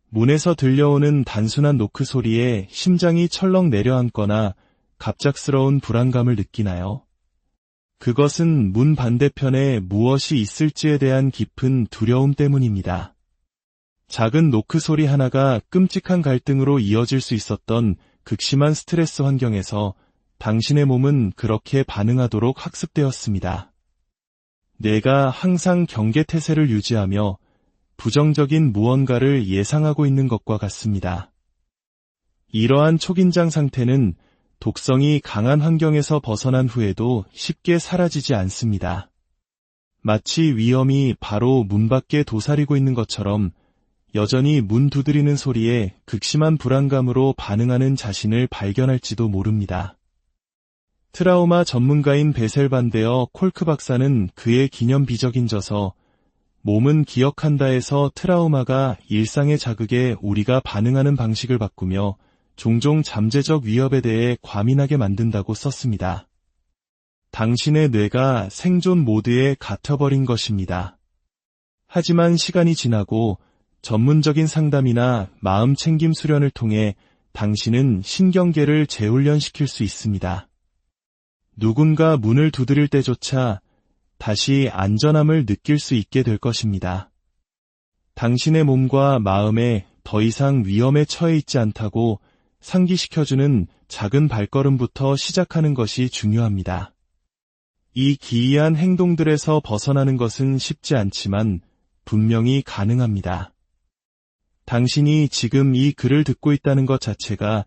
문에서 들려오는 단순한 노크 소리에 심장이 철렁 내려앉거나 갑작스러운 불안감을 느끼나요? 그것은 문 반대편에 무엇이 있을지에 대한 깊은 두려움 때문입니다. 작은 노크 소리 하나가 끔찍한 갈등으로 이어질 수 있었던 극심한 스트레스 환경에서 당신의 몸은 그렇게 반응하도록 학습되었습니다. 내가 항상 경계태세를 유지하며 부정적인 무언가를 예상하고 있는 것과 같습니다. 이러한 초긴장 상태는 독성이 강한 환경에서 벗어난 후에도 쉽게 사라지지 않습니다. 마치 위험이 바로 문 밖에 도사리고 있는 것처럼 여전히 문 두드리는 소리에 극심한 불안감으로 반응하는 자신을 발견할지도 모릅니다. 트라우마 전문가인 베셀 반데어 콜크 박사는 그의 기념비적인 저서 몸은 기억한다에서 트라우마가 일상의 자극에 우리가 반응하는 방식을 바꾸며 종종 잠재적 위협에 대해 과민하게 만든다고 썼습니다. 당신의 뇌가 생존 모드에 갇혀버린 것입니다. 하지만 시간이 지나고 전문적인 상담이나 마음 챙김 수련을 통해 당신은 신경계를 재훈련시킬 수 있습니다. 누군가 문을 두드릴 때조차 다시 안전함을 느낄 수 있게 될 것입니다. 당신의 몸과 마음에 더 이상 위험에 처해 있지 않다고 상기시켜주는 작은 발걸음부터 시작하는 것이 중요합니다. 이 기이한 행동들에서 벗어나는 것은 쉽지 않지만 분명히 가능합니다. 당신이 지금 이 글을 듣고 있다는 것 자체가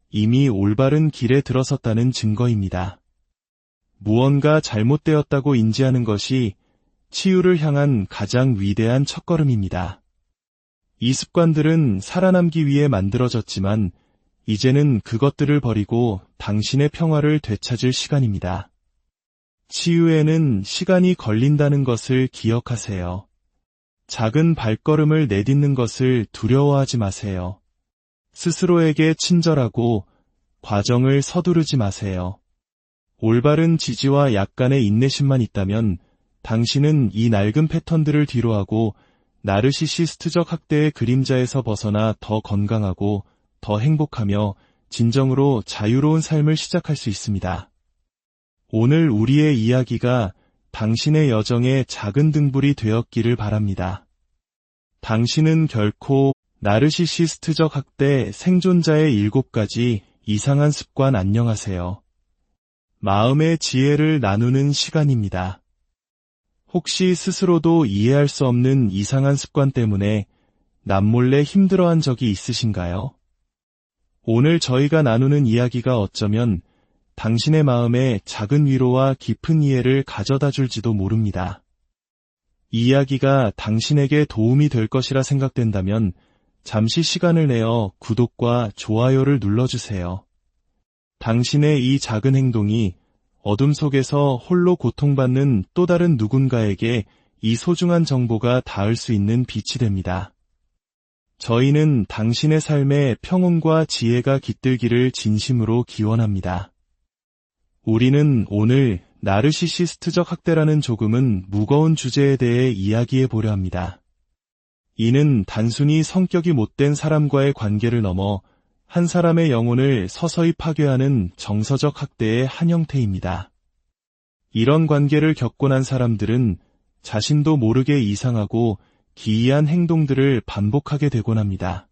이미 올바른 길에 들어섰다는 증거입니다. 무언가 잘못되었다고 인지하는 것이 치유를 향한 가장 위대한 첫걸음입니다. 이 습관들은 살아남기 위해 만들어졌지만 이제는 그것들을 버리고 당신의 평화를 되찾을 시간입니다. 치유에는 시간이 걸린다는 것을 기억하세요. 작은 발걸음을 내딛는 것을 두려워하지 마세요. 스스로에게 친절하고 과정을 서두르지 마세요. 올바른 지지와 약간의 인내심만 있다면 당신은 이 낡은 패턴들을 뒤로하고 나르시시스트적 학대의 그림자에서 벗어나 더 건강하고 더 행복하며 진정으로 자유로운 삶을 시작할 수 있습니다. 오늘 우리의 이야기가 당신의 여정의 작은 등불이 되었기를 바랍니다. 당신은 결코 나르시시스트적 학대 생존자의 7가지 이상한 습관 안녕하세요. 마음의 지혜를 나누는 시간입니다. 혹시 스스로도 이해할 수 없는 이상한 습관 때문에 남몰래 힘들어한 적이 있으신가요? 오늘 저희가 나누는 이야기가 어쩌면 당신의 마음에 작은 위로와 깊은 이해를 가져다 줄지도 모릅니다. 이 이야기가 당신에게 도움이 될 것이라 생각된다면 잠시 시간을 내어 구독과 좋아요를 눌러주세요. 당신의 이 작은 행동이 어둠 속에서 홀로 고통받는 또 다른 누군가에게 이 소중한 정보가 닿을 수 있는 빛이 됩니다. 저희는 당신의 삶에 평온과 지혜가 깃들기를 진심으로 기원합니다. 우리는 오늘 나르시시스트적 학대라는 조금은 무거운 주제에 대해 이야기해 보려 합니다. 이는 단순히 성격이 못된 사람과의 관계를 넘어 한 사람의 영혼을 서서히 파괴하는 정서적 학대의 한 형태입니다. 이런 관계를 겪고 난 사람들은 자신도 모르게 이상하고 기이한 행동들을 반복하게 되곤 합니다.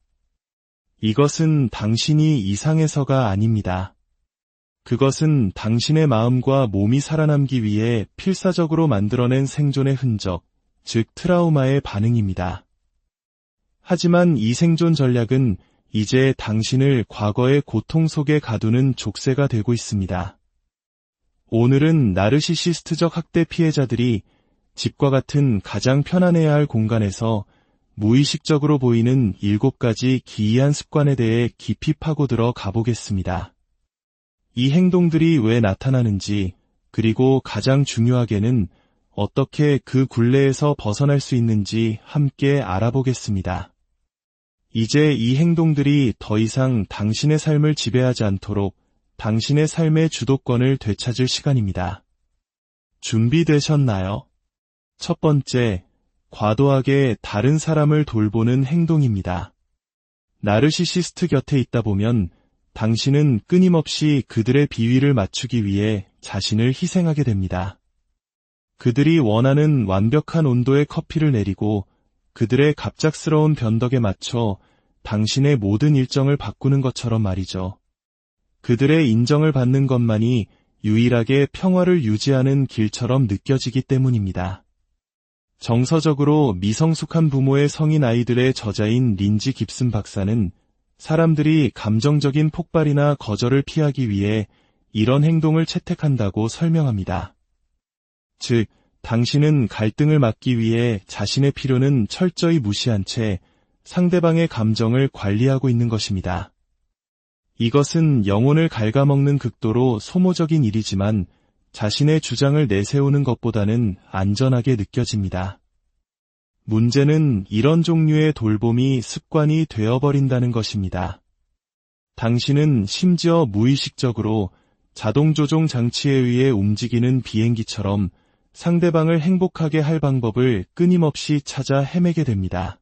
이것은 당신이 이상해서가 아닙니다. 그것은 당신의 마음과 몸이 살아남기 위해 필사적으로 만들어낸 생존의 흔적, 즉 트라우마의 반응입니다. 하지만 이 생존 전략은 이제 당신을 과거의 고통 속에 가두는 족쇄가 되고 있습니다. 오늘은 나르시시스트적 학대 피해자들이 집과 같은 가장 편안해야 할 공간에서 무의식적으로 보이는 7가지 기이한 습관에 대해 깊이 파고들어 가보겠습니다. 이 행동들이 왜 나타나는지, 그리고 가장 중요하게는 어떻게 그 굴레에서 벗어날 수 있는지 함께 알아보겠습니다. 이제 이 행동들이 더 이상 당신의 삶을 지배하지 않도록 당신의 삶의 주도권을 되찾을 시간입니다. 준비되셨나요? 첫 번째, 과도하게 다른 사람을 돌보는 행동입니다. 나르시시스트 곁에 있다 보면 당신은 끊임없이 그들의 비위를 맞추기 위해 자신을 희생하게 됩니다. 그들이 원하는 완벽한 온도의 커피를 내리고 그들의 갑작스러운 변덕에 맞춰 당신의 모든 일정을 바꾸는 것처럼 말이죠. 그들의 인정을 받는 것만이 유일하게 평화를 유지하는 길처럼 느껴지기 때문입니다. 정서적으로 미성숙한 부모의 성인 아이들의 저자인 린지 깁슨 박사는 사람들이 감정적인 폭발이나 거절을 피하기 위해 이런 행동을 채택한다고 설명합니다. 즉, 당신은 갈등을 막기 위해 자신의 필요는 철저히 무시한 채 상대방의 감정을 관리하고 있는 것입니다. 이것은 영혼을 갉아먹는 극도로 소모적인 일이지만 자신의 주장을 내세우는 것보다는 안전하게 느껴집니다. 문제는 이런 종류의 돌봄이 습관이 되어버린다는 것입니다. 당신은 심지어 무의식적으로 자동조종 장치에 의해 움직이는 비행기처럼 상대방을 행복하게 할 방법을 끊임없이 찾아 헤매게 됩니다.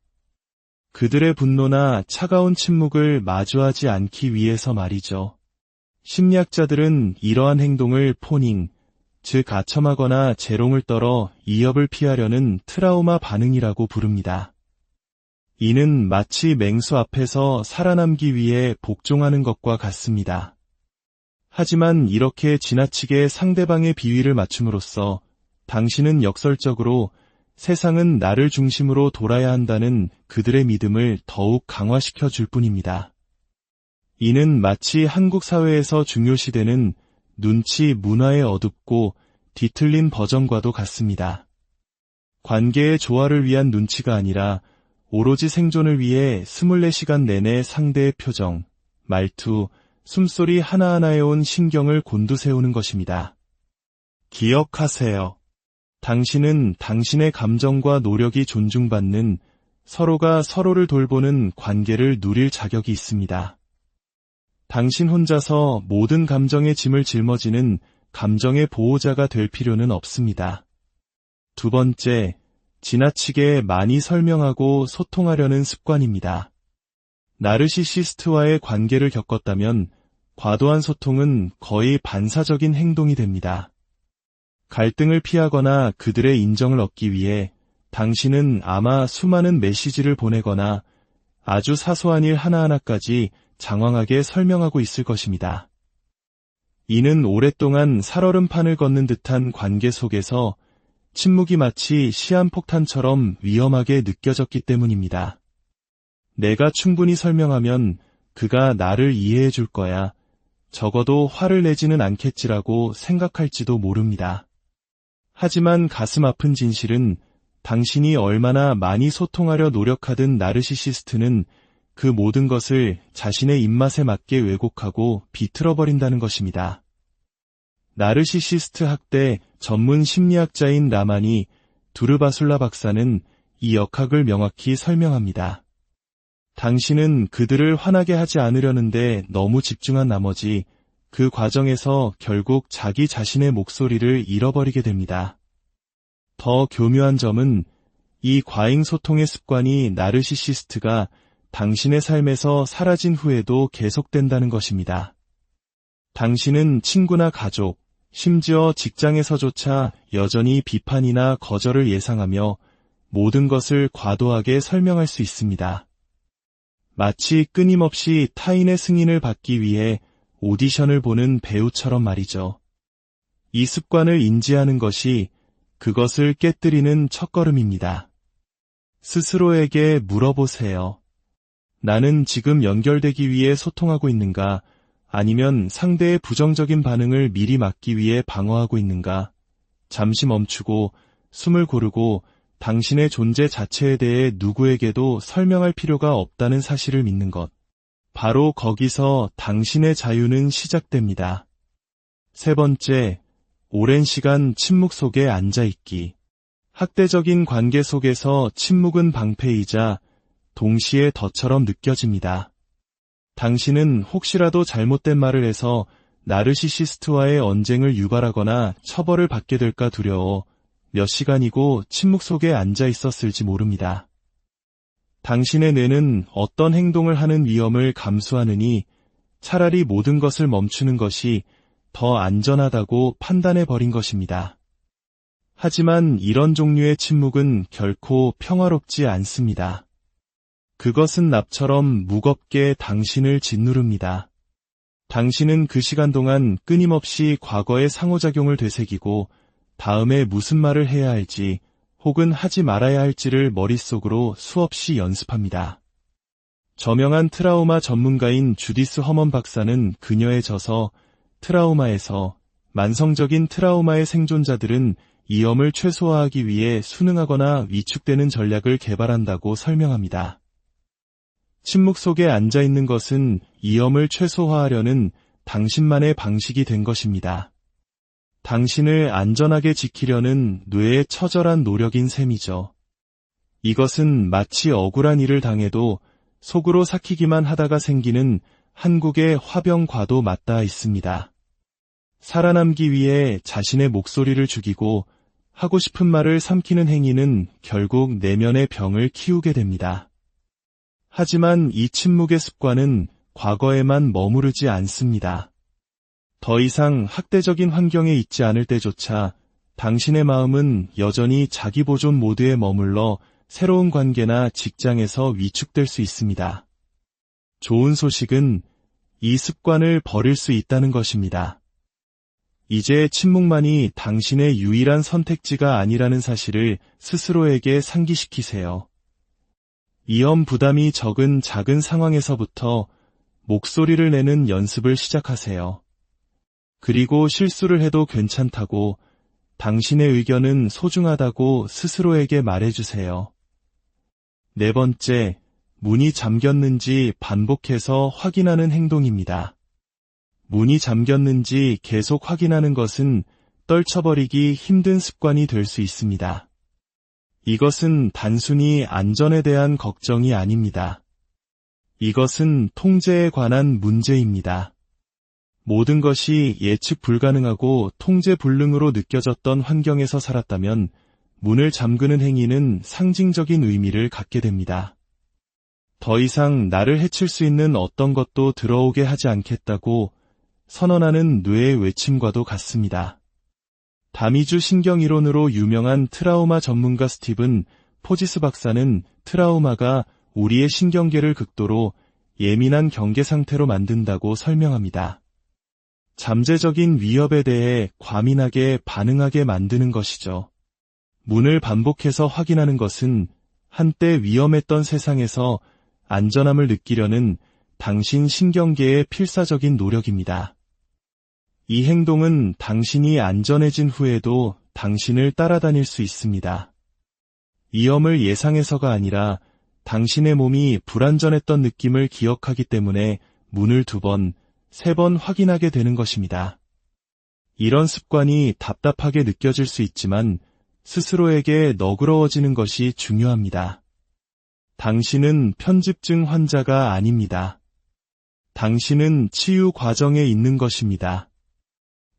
그들의 분노나 차가운 침묵을 마주하지 않기 위해서 말이죠. 심리학자들은 이러한 행동을 포닝, 즉 아첨하거나 재롱을 떨어 이협을 피하려는 트라우마 반응이라고 부릅니다. 이는 마치 맹수 앞에서 살아남기 위해 복종하는 것과 같습니다. 하지만 이렇게 지나치게 상대방의 비위를 맞춤으로써 당신은 역설적으로 세상은 나를 중심으로 돌아야 한다는 그들의 믿음을 더욱 강화시켜 줄 뿐입니다. 이는 마치 한국 사회에서 중요시되는 눈치 문화의 어둡고 뒤틀린 버전과도 같습니다. 관계의 조화를 위한 눈치가 아니라 오로지 생존을 위해 24시간 내내 상대의 표정, 말투, 숨소리 하나하나에 온 신경을 곤두세우는 것입니다. 기억하세요. 당신은 당신의 감정과 노력이 존중받는 서로가 서로를 돌보는 관계를 누릴 자격이 있습니다. 당신 혼자서 모든 감정의 짐을 짊어지는 감정의 보호자가 될 필요는 없습니다. 두 번째, 지나치게 많이 설명하고 소통하려는 습관입니다. 나르시시스트와의 관계를 겪었다면 과도한 소통은 거의 반사적인 행동이 됩니다. 갈등을 피하거나 그들의 인정을 얻기 위해 당신은 아마 수많은 메시지를 보내거나 아주 사소한 일 하나하나까지 장황하게 설명하고 있을 것입니다. 이는 오랫동안 살얼음판을 걷는 듯한 관계 속에서 침묵이 마치 시한폭탄처럼 위험하게 느껴졌기 때문입니다. 내가 충분히 설명하면 그가 나를 이해해 줄 거야. 적어도 화를 내지는 않겠지라고 생각할지도 모릅니다. 하지만 가슴 아픈 진실은 당신이 얼마나 많이 소통하려 노력하든 나르시시스트는 그 모든 것을 자신의 입맛에 맞게 왜곡하고 비틀어버린다는 것입니다. 나르시시스트 학대 전문 심리학자인 라마니 두르바술라 박사는 이 역학을 명확히 설명합니다. 당신은 그들을 화나게 하지 않으려는데 너무 집중한 나머지 그 과정에서 결국 자기 자신의 목소리를 잃어버리게 됩니다. 더 교묘한 점은 이 과잉 소통의 습관이 나르시시스트가 당신의 삶에서 사라진 후에도 계속된다는 것입니다. 당신은 친구나 가족, 심지어 직장에서조차 여전히 비판이나 거절을 예상하며 모든 것을 과도하게 설명할 수 있습니다. 마치 끊임없이 타인의 승인을 받기 위해 오디션을 보는 배우처럼 말이죠. 이 습관을 인지하는 것이 그것을 깨뜨리는 첫걸음입니다. 스스로에게 물어보세요. 나는 지금 연결되기 위해 소통하고 있는가? 아니면 상대의 부정적인 반응을 미리 막기 위해 방어하고 있는가? 잠시 멈추고 숨을 고르고 당신의 존재 자체에 대해 누구에게도 설명할 필요가 없다는 사실을 믿는 것. 바로 거기서 당신의 자유는 시작됩니다. 세 번째, 오랜 시간 침묵 속에 앉아있기. 학대적인 관계 속에서 침묵은 방패이자 동시에 덫처럼 느껴집니다. 당신은 혹시라도 잘못된 말을 해서 나르시시스트와의 언쟁을 유발하거나 처벌을 받게 될까 두려워 몇 시간이고 침묵 속에 앉아 있었을지 모릅니다. 당신의 뇌는 어떤 행동을 하는 위험을 감수하느니 차라리 모든 것을 멈추는 것이 더 안전하다고 판단해버린 것입니다. 하지만 이런 종류의 침묵은 결코 평화롭지 않습니다. 그것은 납처럼 무겁게 당신을 짓누릅니다. 당신은 그 시간 동안 끊임없이 과거의 상호작용을 되새기고 다음에 무슨 말을 해야 할지 혹은 하지 말아야 할지를 머릿속으로 수없이 연습합니다. 저명한 트라우마 전문가인 주디스 허먼 박사는 그녀의 저서 트라우마에서 만성적인 트라우마의 생존자들은 위험을 최소화하기 위해 순응하거나 위축되는 전략을 개발한다고 설명합니다. 침묵 속에 앉아있는 것은 위험을 최소화하려는 당신만의 방식이 된 것입니다. 당신을 안전하게 지키려는 뇌의 처절한 노력인 셈이죠. 이것은 마치 억울한 일을 당해도 속으로 삭히기만 하다가 생기는 한국의 화병과도 맞닿아 있습니다. 살아남기 위해 자신의 목소리를 죽이고 하고 싶은 말을 삼키는 행위는 결국 내면의 병을 키우게 됩니다. 하지만 이 침묵의 습관은 과거에만 머무르지 않습니다. 더 이상 학대적인 환경에 있지 않을 때조차 당신의 마음은 여전히 자기 보존 모드에 머물러 새로운 관계나 직장에서 위축될 수 있습니다. 좋은 소식은 이 습관을 버릴 수 있다는 것입니다. 이제 침묵만이 당신의 유일한 선택지가 아니라는 사실을 스스로에게 상기시키세요. 위험 부담이 적은 작은 상황에서부터 목소리를 내는 연습을 시작하세요. 그리고 실수를 해도 괜찮다고, 당신의 의견은 소중하다고 스스로에게 말해주세요. 네 번째, 문이 잠겼는지 반복해서 확인하는 행동입니다. 문이 잠겼는지 계속 확인하는 것은 떨쳐버리기 힘든 습관이 될 수 있습니다. 이것은 단순히 안전에 대한 걱정이 아닙니다. 이것은 통제에 관한 문제입니다. 모든 것이 예측 불가능하고 통제 불능으로 느껴졌던 환경에서 살았다면 문을 잠그는 행위는 상징적인 의미를 갖게 됩니다. 더 이상 나를 해칠 수 있는 어떤 것도 들어오게 하지 않겠다고 선언하는 뇌의 외침과도 같습니다. 다미주 신경이론으로 유명한 트라우마 전문가 스티븐 포지스 박사는 트라우마가 우리의 신경계를 극도로 예민한 경계 상태로 만든다고 설명합니다. 잠재적인 위협에 대해 과민하게 반응하게 만드는 것이죠. 문을 반복해서 확인하는 것은 한때 위험했던 세상에서 안전함을 느끼려는 당신 신경계의 필사적인 노력입니다. 이 행동은 당신이 안전해진 후에도 당신을 따라다닐 수 있습니다. 위험을 예상해서가 아니라 당신의 몸이 불안전했던 느낌을 기억하기 때문에 문을 2번, 3번 확인하게 되는 것입니다. 이런 습관이 답답하게 느껴질 수 있지만 스스로에게 너그러워지는 것이 중요합니다. 당신은 편집증 환자가 아닙니다. 당신은 치유 과정에 있는 것입니다.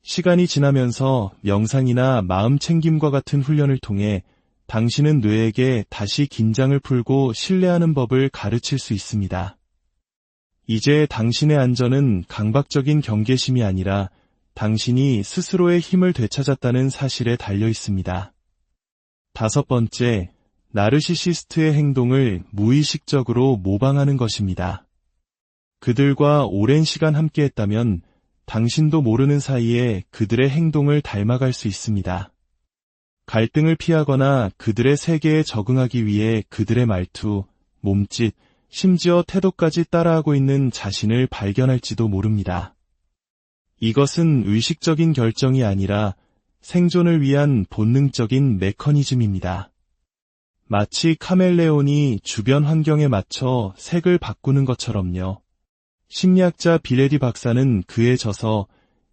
시간이 지나면서 명상이나 마음 챙김과 같은 훈련을 통해 당신은 뇌에게 다시 긴장을 풀고 신뢰하는 법을 가르칠 수 있습니다. 이제 당신의 안전은 강박적인 경계심이 아니라 당신이 스스로의 힘을 되찾았다는 사실에 달려 있습니다. 5번째, 나르시시스트의 행동을 무의식적으로 모방하는 것입니다. 그들과 오랜 시간 함께했다면 당신도 모르는 사이에 그들의 행동을 닮아갈 수 있습니다. 갈등을 피하거나 그들의 세계에 적응하기 위해 그들의 말투, 몸짓, 심지어 태도까지 따라하고 있는 자신을 발견할지도 모릅니다. 이것은 의식적인 결정이 아니라 생존을 위한 본능적인 메커니즘입니다. 마치 카멜레온이 주변 환경에 맞춰 색을 바꾸는 것처럼요. 심리학자 비레디 박사는 그에 져서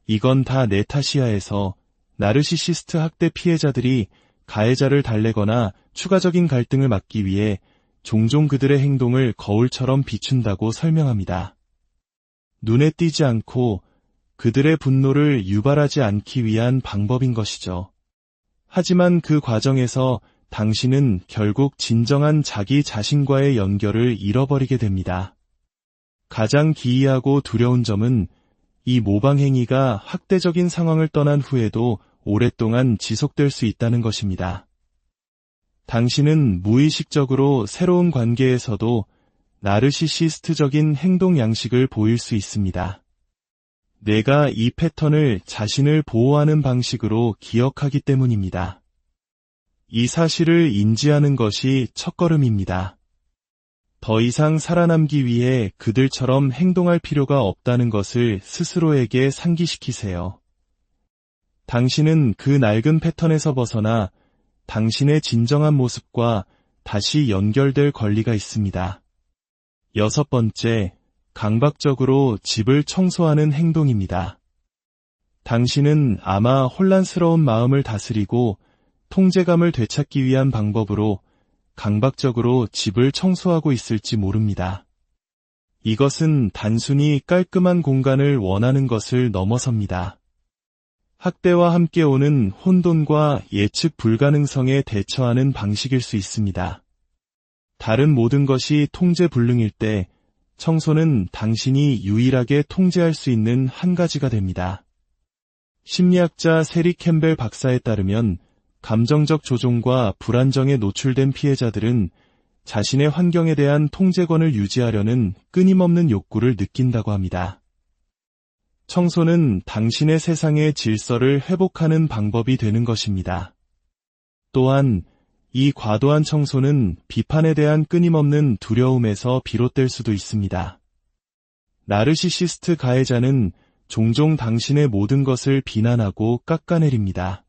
이건 다 내 탓이야에서 나르시시스트 학대 피해자들이 가해자를 달래거나 추가적인 갈등을 막기 위해 종종 그들의 행동을 거울처럼 비춘다고 설명합니다. 눈에 띄지 않고 그들의 분노를 유발하지 않기 위한 방법인 것이죠. 하지만 그 과정에서 당신은 결국 진정한 자기 자신과의 연결을 잃어버리게 됩니다. 가장 기이하고 두려운 점은 이 모방 행위가 학대적인 상황을 떠난 후에도 오랫동안 지속될 수 있다는 것입니다. 당신은 무의식적으로 새로운 관계에서도 나르시시스트적인 행동 양식을 보일 수 있습니다. 내가 이 패턴을 자신을 보호하는 방식으로 기억하기 때문입니다. 이 사실을 인지하는 것이 첫걸음입니다. 더 이상 살아남기 위해 그들처럼 행동할 필요가 없다는 것을 스스로에게 상기시키세요. 당신은 그 낡은 패턴에서 벗어나 당신의 진정한 모습과 다시 연결될 권리가 있습니다. 6번째, 강박적으로 집을 청소하는 행동입니다. 당신은 아마 혼란스러운 마음을 다스리고 통제감을 되찾기 위한 방법으로 강박적으로 집을 청소하고 있을지 모릅니다. 이것은 단순히 깔끔한 공간을 원하는 것을 넘어섭니다. 학대와 함께 오는 혼돈과 예측 불가능성에 대처하는 방식일 수 있습니다. 다른 모든 것이 통제 불능일 때 청소는 당신이 유일하게 통제할 수 있는 한 가지가 됩니다. 심리학자 세리 캠벨 박사에 따르면 감정적 조종과 불안정에 노출된 피해자들은 자신의 환경에 대한 통제권을 유지하려는 끊임없는 욕구를 느낀다고 합니다. 청소는 당신의 세상의 질서를 회복하는 방법이 되는 것입니다. 또한 이 과도한 청소는 비판에 대한 끊임없는 두려움에서 비롯될 수도 있습니다. 나르시시스트 가해자는 종종 당신의 모든 것을 비난하고 깎아내립니다.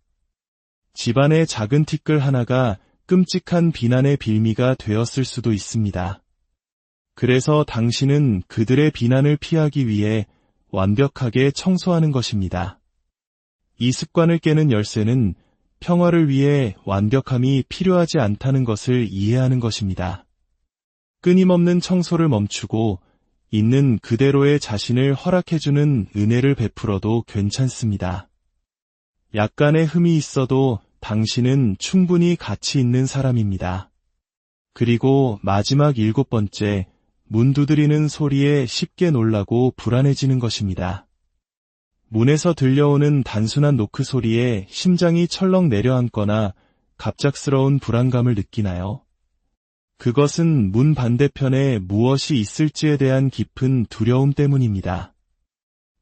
집안의 작은 티끌 하나가 끔찍한 비난의 빌미가 되었을 수도 있습니다. 그래서 당신은 그들의 비난을 피하기 위해 완벽하게 청소하는 것입니다. 이 습관을 깨는 열쇠는 평화를 위해 완벽함이 필요하지 않다는 것을 이해하는 것입니다. 끊임없는 청소를 멈추고 있는 그대로의 자신을 허락해주는 은혜를 베풀어도 괜찮습니다. 약간의 흠이 있어도 당신은 충분히 가치 있는 사람입니다. 그리고 마지막 7번째, 문 두드리는 소리에 쉽게 놀라고 불안해지는 것입니다. 문에서 들려오는 단순한 노크 소리에 심장이 철렁 내려앉거나 갑작스러운 불안감을 느끼나요? 그것은 문 반대편에 무엇이 있을지에 대한 깊은 두려움 때문입니다.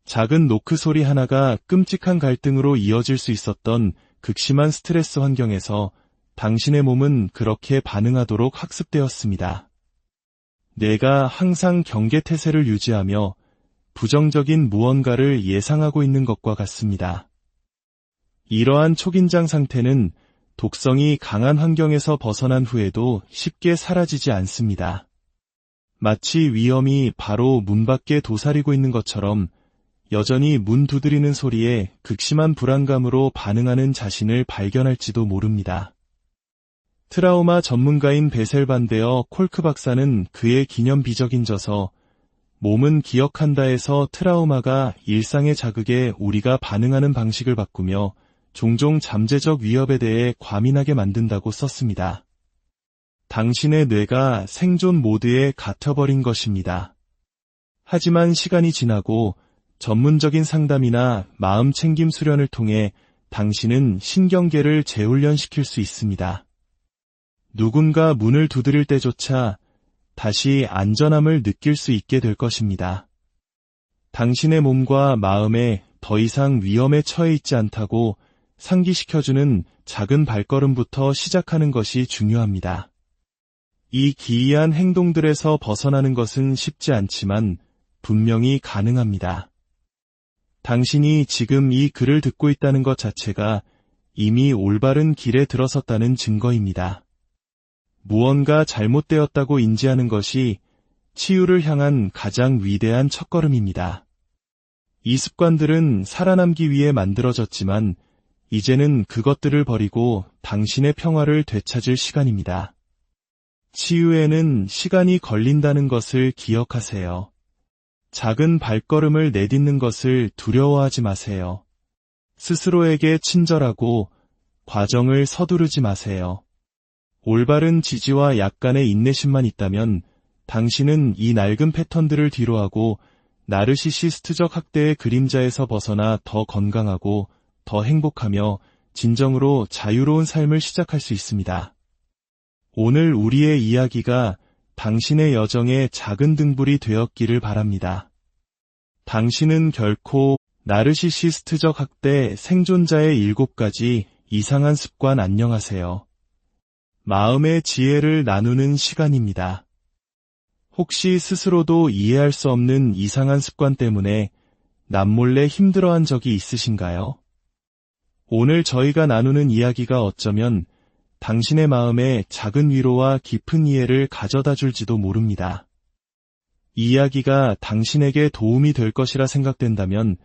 작은 노크 소리 하나가 끔찍한 갈등으로 이어질 수 있었던 극심한 스트레스 환경에서 당신의 몸은 그렇게 반응하도록 학습되었습니다. 뇌가 항상 경계태세를 유지하며 부정적인 무언가를 예상하고 있는 것과 같습니다. 이러한 초긴장 상태는 독성이 강한 환경에서 벗어난 후에도 쉽게 사라지지 않습니다. 마치 위험이 바로 문 밖에 도사리고 있는 것처럼 여전히 문 두드리는 소리에 극심한 불안감으로 반응하는 자신을 발견할지도 모릅니다. 트라우마 전문가인 베셀 반데어 콜크 박사는 그의 기념비적인 저서 몸은 기억한다에서 트라우마가 일상의 자극에 우리가 반응하는 방식을 바꾸며 종종 잠재적 위협에 대해 과민하게 만든다고 썼습니다. 당신의 뇌가 생존 모드에 갇혀버린 것입니다. 하지만 시간이 지나고 전문적인 상담이나 마음 챙김 수련을 통해 당신은 신경계를 재훈련시킬 수 있습니다. 누군가 문을 두드릴 때조차 다시 안전함을 느낄 수 있게 될 것입니다. 당신의 몸과 마음에 더 이상 위험에 처해 있지 않다고 상기시켜주는 작은 발걸음부터 시작하는 것이 중요합니다. 이 기이한 행동들에서 벗어나는 것은 쉽지 않지만 분명히 가능합니다. 당신이 지금 이 글을 듣고 있다는 것 자체가 이미 올바른 길에 들어섰다는 증거입니다. 무언가 잘못되었다고 인지하는 것이 치유를 향한 가장 위대한 첫걸음입니다. 이 습관들은 살아남기 위해 만들어졌지만 이제는 그것들을 버리고 당신의 평화를 되찾을 시간입니다. 치유에는 시간이 걸린다는 것을 기억하세요. 작은 발걸음을 내딛는 것을 두려워하지 마세요. 스스로에게 친절하고 과정을 서두르지 마세요. 올바른 지지와 약간의 인내심만 있다면 당신은 이 낡은 패턴들을 뒤로하고 나르시시스트적 학대의 그림자에서 벗어나 더 건강하고 더 행복하며 진정으로 자유로운 삶을 시작할 수 있습니다. 오늘 우리의 이야기가 당신의 여정의 작은 등불이 되었기를 바랍니다. 당신은 결코 나르시시스트적 학대 생존자의 7가지 이상한 습관 안녕하세요. 마음의 지혜를 나누는 시간입니다. 혹시 스스로도 이해할 수 없는 이상한 습관 때문에 남몰래 힘들어한 적이 있으신가요? 오늘 저희가 나누는 이야기가 어쩌면 당신의 마음에 작은 위로와 깊은 이해를 가져다 줄지도 모릅니다. 이 이야기가 당신에게 도움이 될 것이라 생각된다면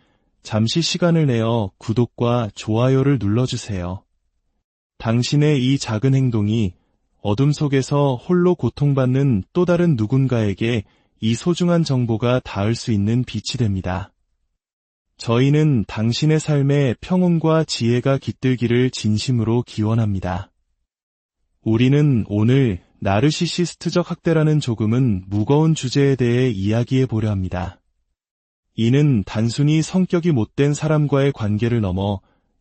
잠시 시간을 내어 구독과 좋아요를 눌러주세요. 당신의 이 작은 행동이 어둠 속에서 홀로 고통받는 또 다른 누군가에게 이 소중한 정보가 닿을 수 있는 빛이 됩니다. 저희는 당신의 삶에 평온과 지혜가 깃들기를 진심으로 기원합니다. 우리는 오늘 나르시시스트적 학대라는 조금은 무거운 주제에 대해 이야기해 보려 합니다. 이는 단순히 성격이 못된 사람과의 관계를 넘어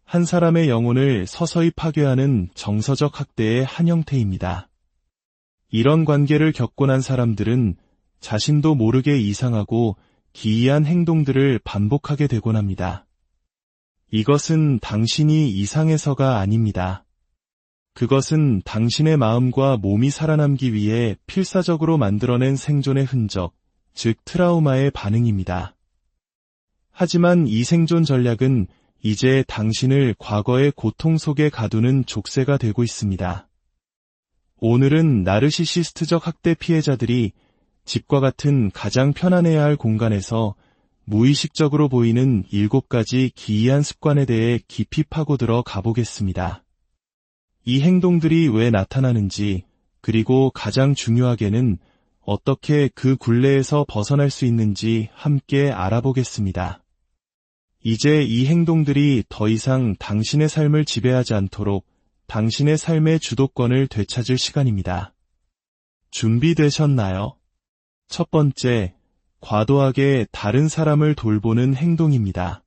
한 사람의 영혼을 서서히 파괴하는 정서적 학대의 한 형태입니다. 이런 관계를 겪고 난 사람들은 자신도 모르게 이상하고 기이한 행동들을 반복하게 되곤 합니다. 이것은 당신이 이상해서가 아닙니다. 그것은 당신의 마음과 몸이 살아남기 위해 필사적으로 만들어낸 생존의 흔적, 즉 트라우마의 반응입니다. 하지만 이 생존 전략은 이제 당신을 과거의 고통 속에 가두는 족쇄가 되고 있습니다. 오늘은 나르시시스트적 학대 피해자들이 집과 같은 가장 편안해야 할 공간에서 무의식적으로 보이는 7가지 기이한 습관에 대해 깊이 파고들어 가보겠습니다. 이 행동들이 왜 나타나는지, 그리고 가장 중요하게는 어떻게 그 굴레에서 벗어날 수 있는지 함께 알아보겠습니다. 이제 이 행동들이 더 이상 당신의 삶을 지배하지 않도록 당신의 삶의 주도권을 되찾을 시간입니다. 준비되셨나요? 첫 번째, 과도하게 다른 사람을 돌보는 행동입니다.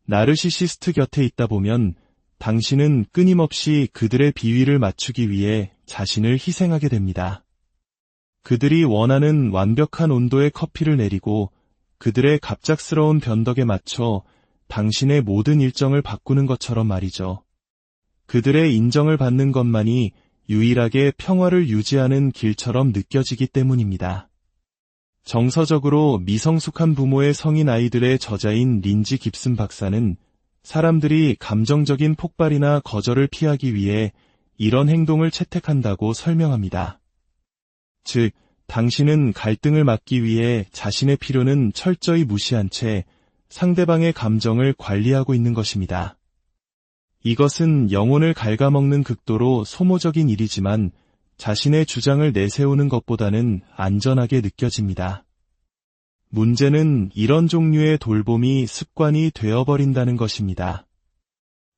나르시시스트 곁에 있다 보면 당신은 끊임없이 그들의 비위를 맞추기 위해 자신을 희생하게 됩니다. 그들이 원하는 완벽한 온도의 커피를 내리고 그들의 갑작스러운 변덕에 맞춰 당신의 모든 일정을 바꾸는 것처럼 말이죠. 그들의 인정을 받는 것만이 유일하게 평화를 유지하는 길처럼 느껴지기 때문입니다. 정서적으로 미성숙한 부모의 성인 아이들의 저자인 린지 깁슨 박사는 사람들이 감정적인 폭발이나 거절을 피하기 위해 이런 행동을 채택한다고 설명합니다. 즉, 당신은 갈등을 막기 위해 자신의 필요는 철저히 무시한 채 상대방의 감정을 관리하고 있는 것입니다. 이것은 영혼을 갉아먹는 극도로 소모적인 일이지만 자신의 주장을 내세우는 것보다는 안전하게 느껴집니다. 문제는 이런 종류의 돌봄이 습관이 되어버린다는 것입니다.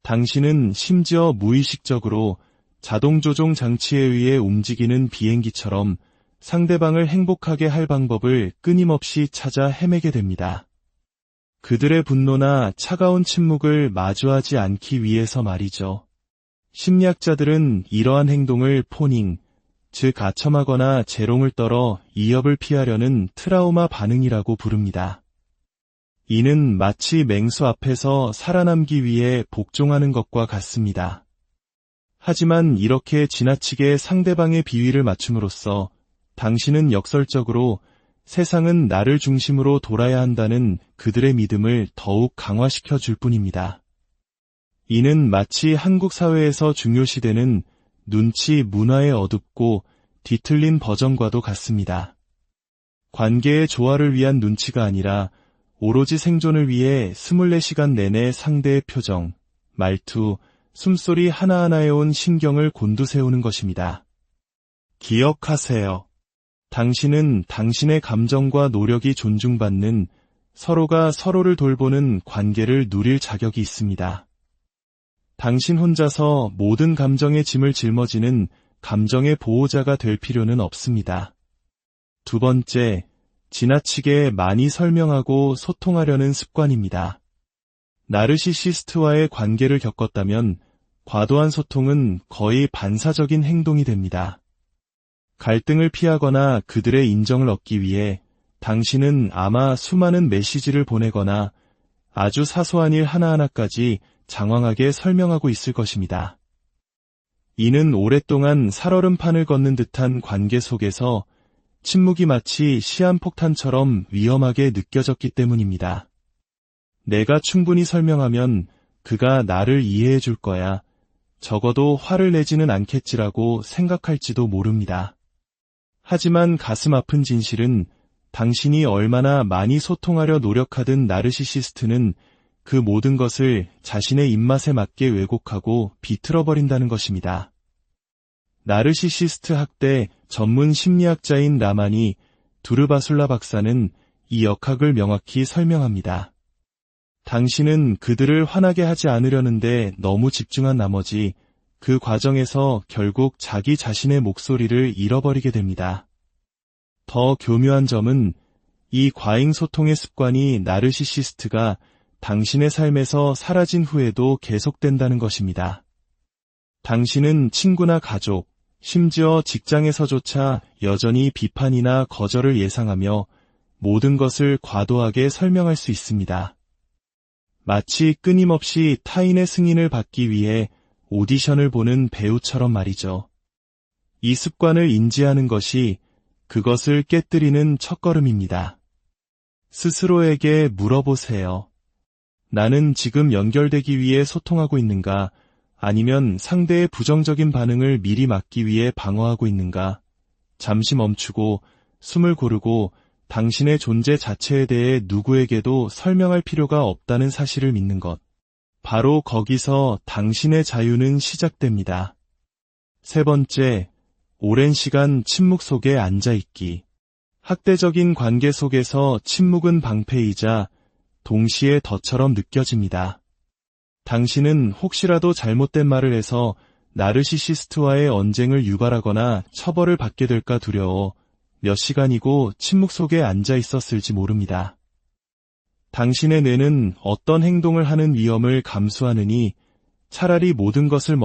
당신은 심지어 무의식적으로 자동조종 장치에 의해 움직이는 비행기처럼 상대방을 행복하게 할 방법을 끊임없이 찾아 헤매게 됩니다. 그들의 분노나 차가운 침묵을 마주하지 않기 위해서 말이죠. 심리학자들은 이러한 행동을 포닝, 즉 아첨하거나 재롱을 떨어 이협을 피하려는 트라우마 반응이라고 부릅니다. 이는 마치 맹수 앞에서 살아남기 위해 복종하는 것과 같습니다. 하지만 이렇게 지나치게 상대방의 비위를 맞춤으로써 당신은 역설적으로 세상은 나를 중심으로 돌아야 한다는 그들의 믿음을 더욱 강화시켜 줄 뿐입니다. 이는 마치 한국 사회에서 중요시되는 눈치 문화의 어둡고 뒤틀린 버전과도 같습니다. 관계의 조화를 위한 눈치가 아니라 오로지 생존을 위해 24시간 내내 상대의 표정, 말투, 숨소리 하나하나에 온 신경을 곤두세우는 것입니다. 기억하세요. 당신은 당신의 감정과 노력이 존중받는 서로가 서로를 돌보는 관계를 누릴 자격이 있습니다. 당신 혼자서 모든 감정의 짐을 짊어지는 감정의 보호자가 될 필요는 없습니다. 두 번째, 지나치게 많이 설명하고 소통하려는 습관입니다. 나르시시스트와의 관계를 겪었다면 과도한 소통은 거의 반사적인 행동이 됩니다. 갈등을 피하거나 그들의 인정을 얻기 위해 당신은 아마 수많은 메시지를 보내거나 아주 사소한 일 하나하나까지 장황하게 설명하고 있을 것입니다. 이는 오랫동안 살얼음판을 걷는 듯한 관계 속에서 침묵이 마치 시한폭탄처럼 위험하게 느껴졌기 때문입니다. 내가 충분히 설명하면 그가 나를 이해해 줄 거야. 적어도 화를 내지는 않겠지라고 생각할지도 모릅니다. 하지만 가슴 아픈 진실은 당신이 얼마나 많이 소통하려 노력하든 나르시시스트는 그 모든 것을 자신의 입맛에 맞게 왜곡하고 비틀어버린다는 것입니다. 나르시시스트 학대 전문 심리학자인 라마니 두르바술라 박사는 이 역학을 명확히 설명합니다. 당신은 그들을 화나게 하지 않으려는데 너무 집중한 나머지 그 과정에서 결국 자기 자신의 목소리를 잃어버리게 됩니다. 더 교묘한 점은 이 과잉 소통의 습관이 나르시시스트가 당신의 삶에서 사라진 후에도 계속된다는 것입니다. 당신은 친구나 가족, 심지어 직장에서조차 여전히 비판이나 거절을 예상하며 모든 것을 과도하게 설명할 수 있습니다. 마치 끊임없이 타인의 승인을 받기 위해 오디션을 보는 배우처럼 말이죠. 이 습관을 인지하는 것이 그것을 깨뜨리는 첫걸음입니다. 스스로에게 물어보세요. 나는 지금 연결되기 위해 소통하고 있는가? 아니면 상대의 부정적인 반응을 미리 막기 위해 방어하고 있는가? 잠시 멈추고 숨을 고르고 당신의 존재 자체에 대해 누구에게도 설명할 필요가 없다는 사실을 믿는 것. 바로 거기서 당신의 자유는 시작됩니다. 세 번째, 오랜 시간 침묵 속에 앉아있기. 학대적인 관계 속에서 침묵은 방패이자 동시에 덫처럼 느껴집니다. 당신은 혹시라도 잘못된 말을 해서 나르시시스트와의 언쟁을 유발하거나 처벌을 받게 될까 두려워 몇 시간이고 침묵 속에 앉아 있었을지 모릅니다. 당신의 뇌는 어떤 행동을 하는 위험을 감수하느니 차라리 모든 것을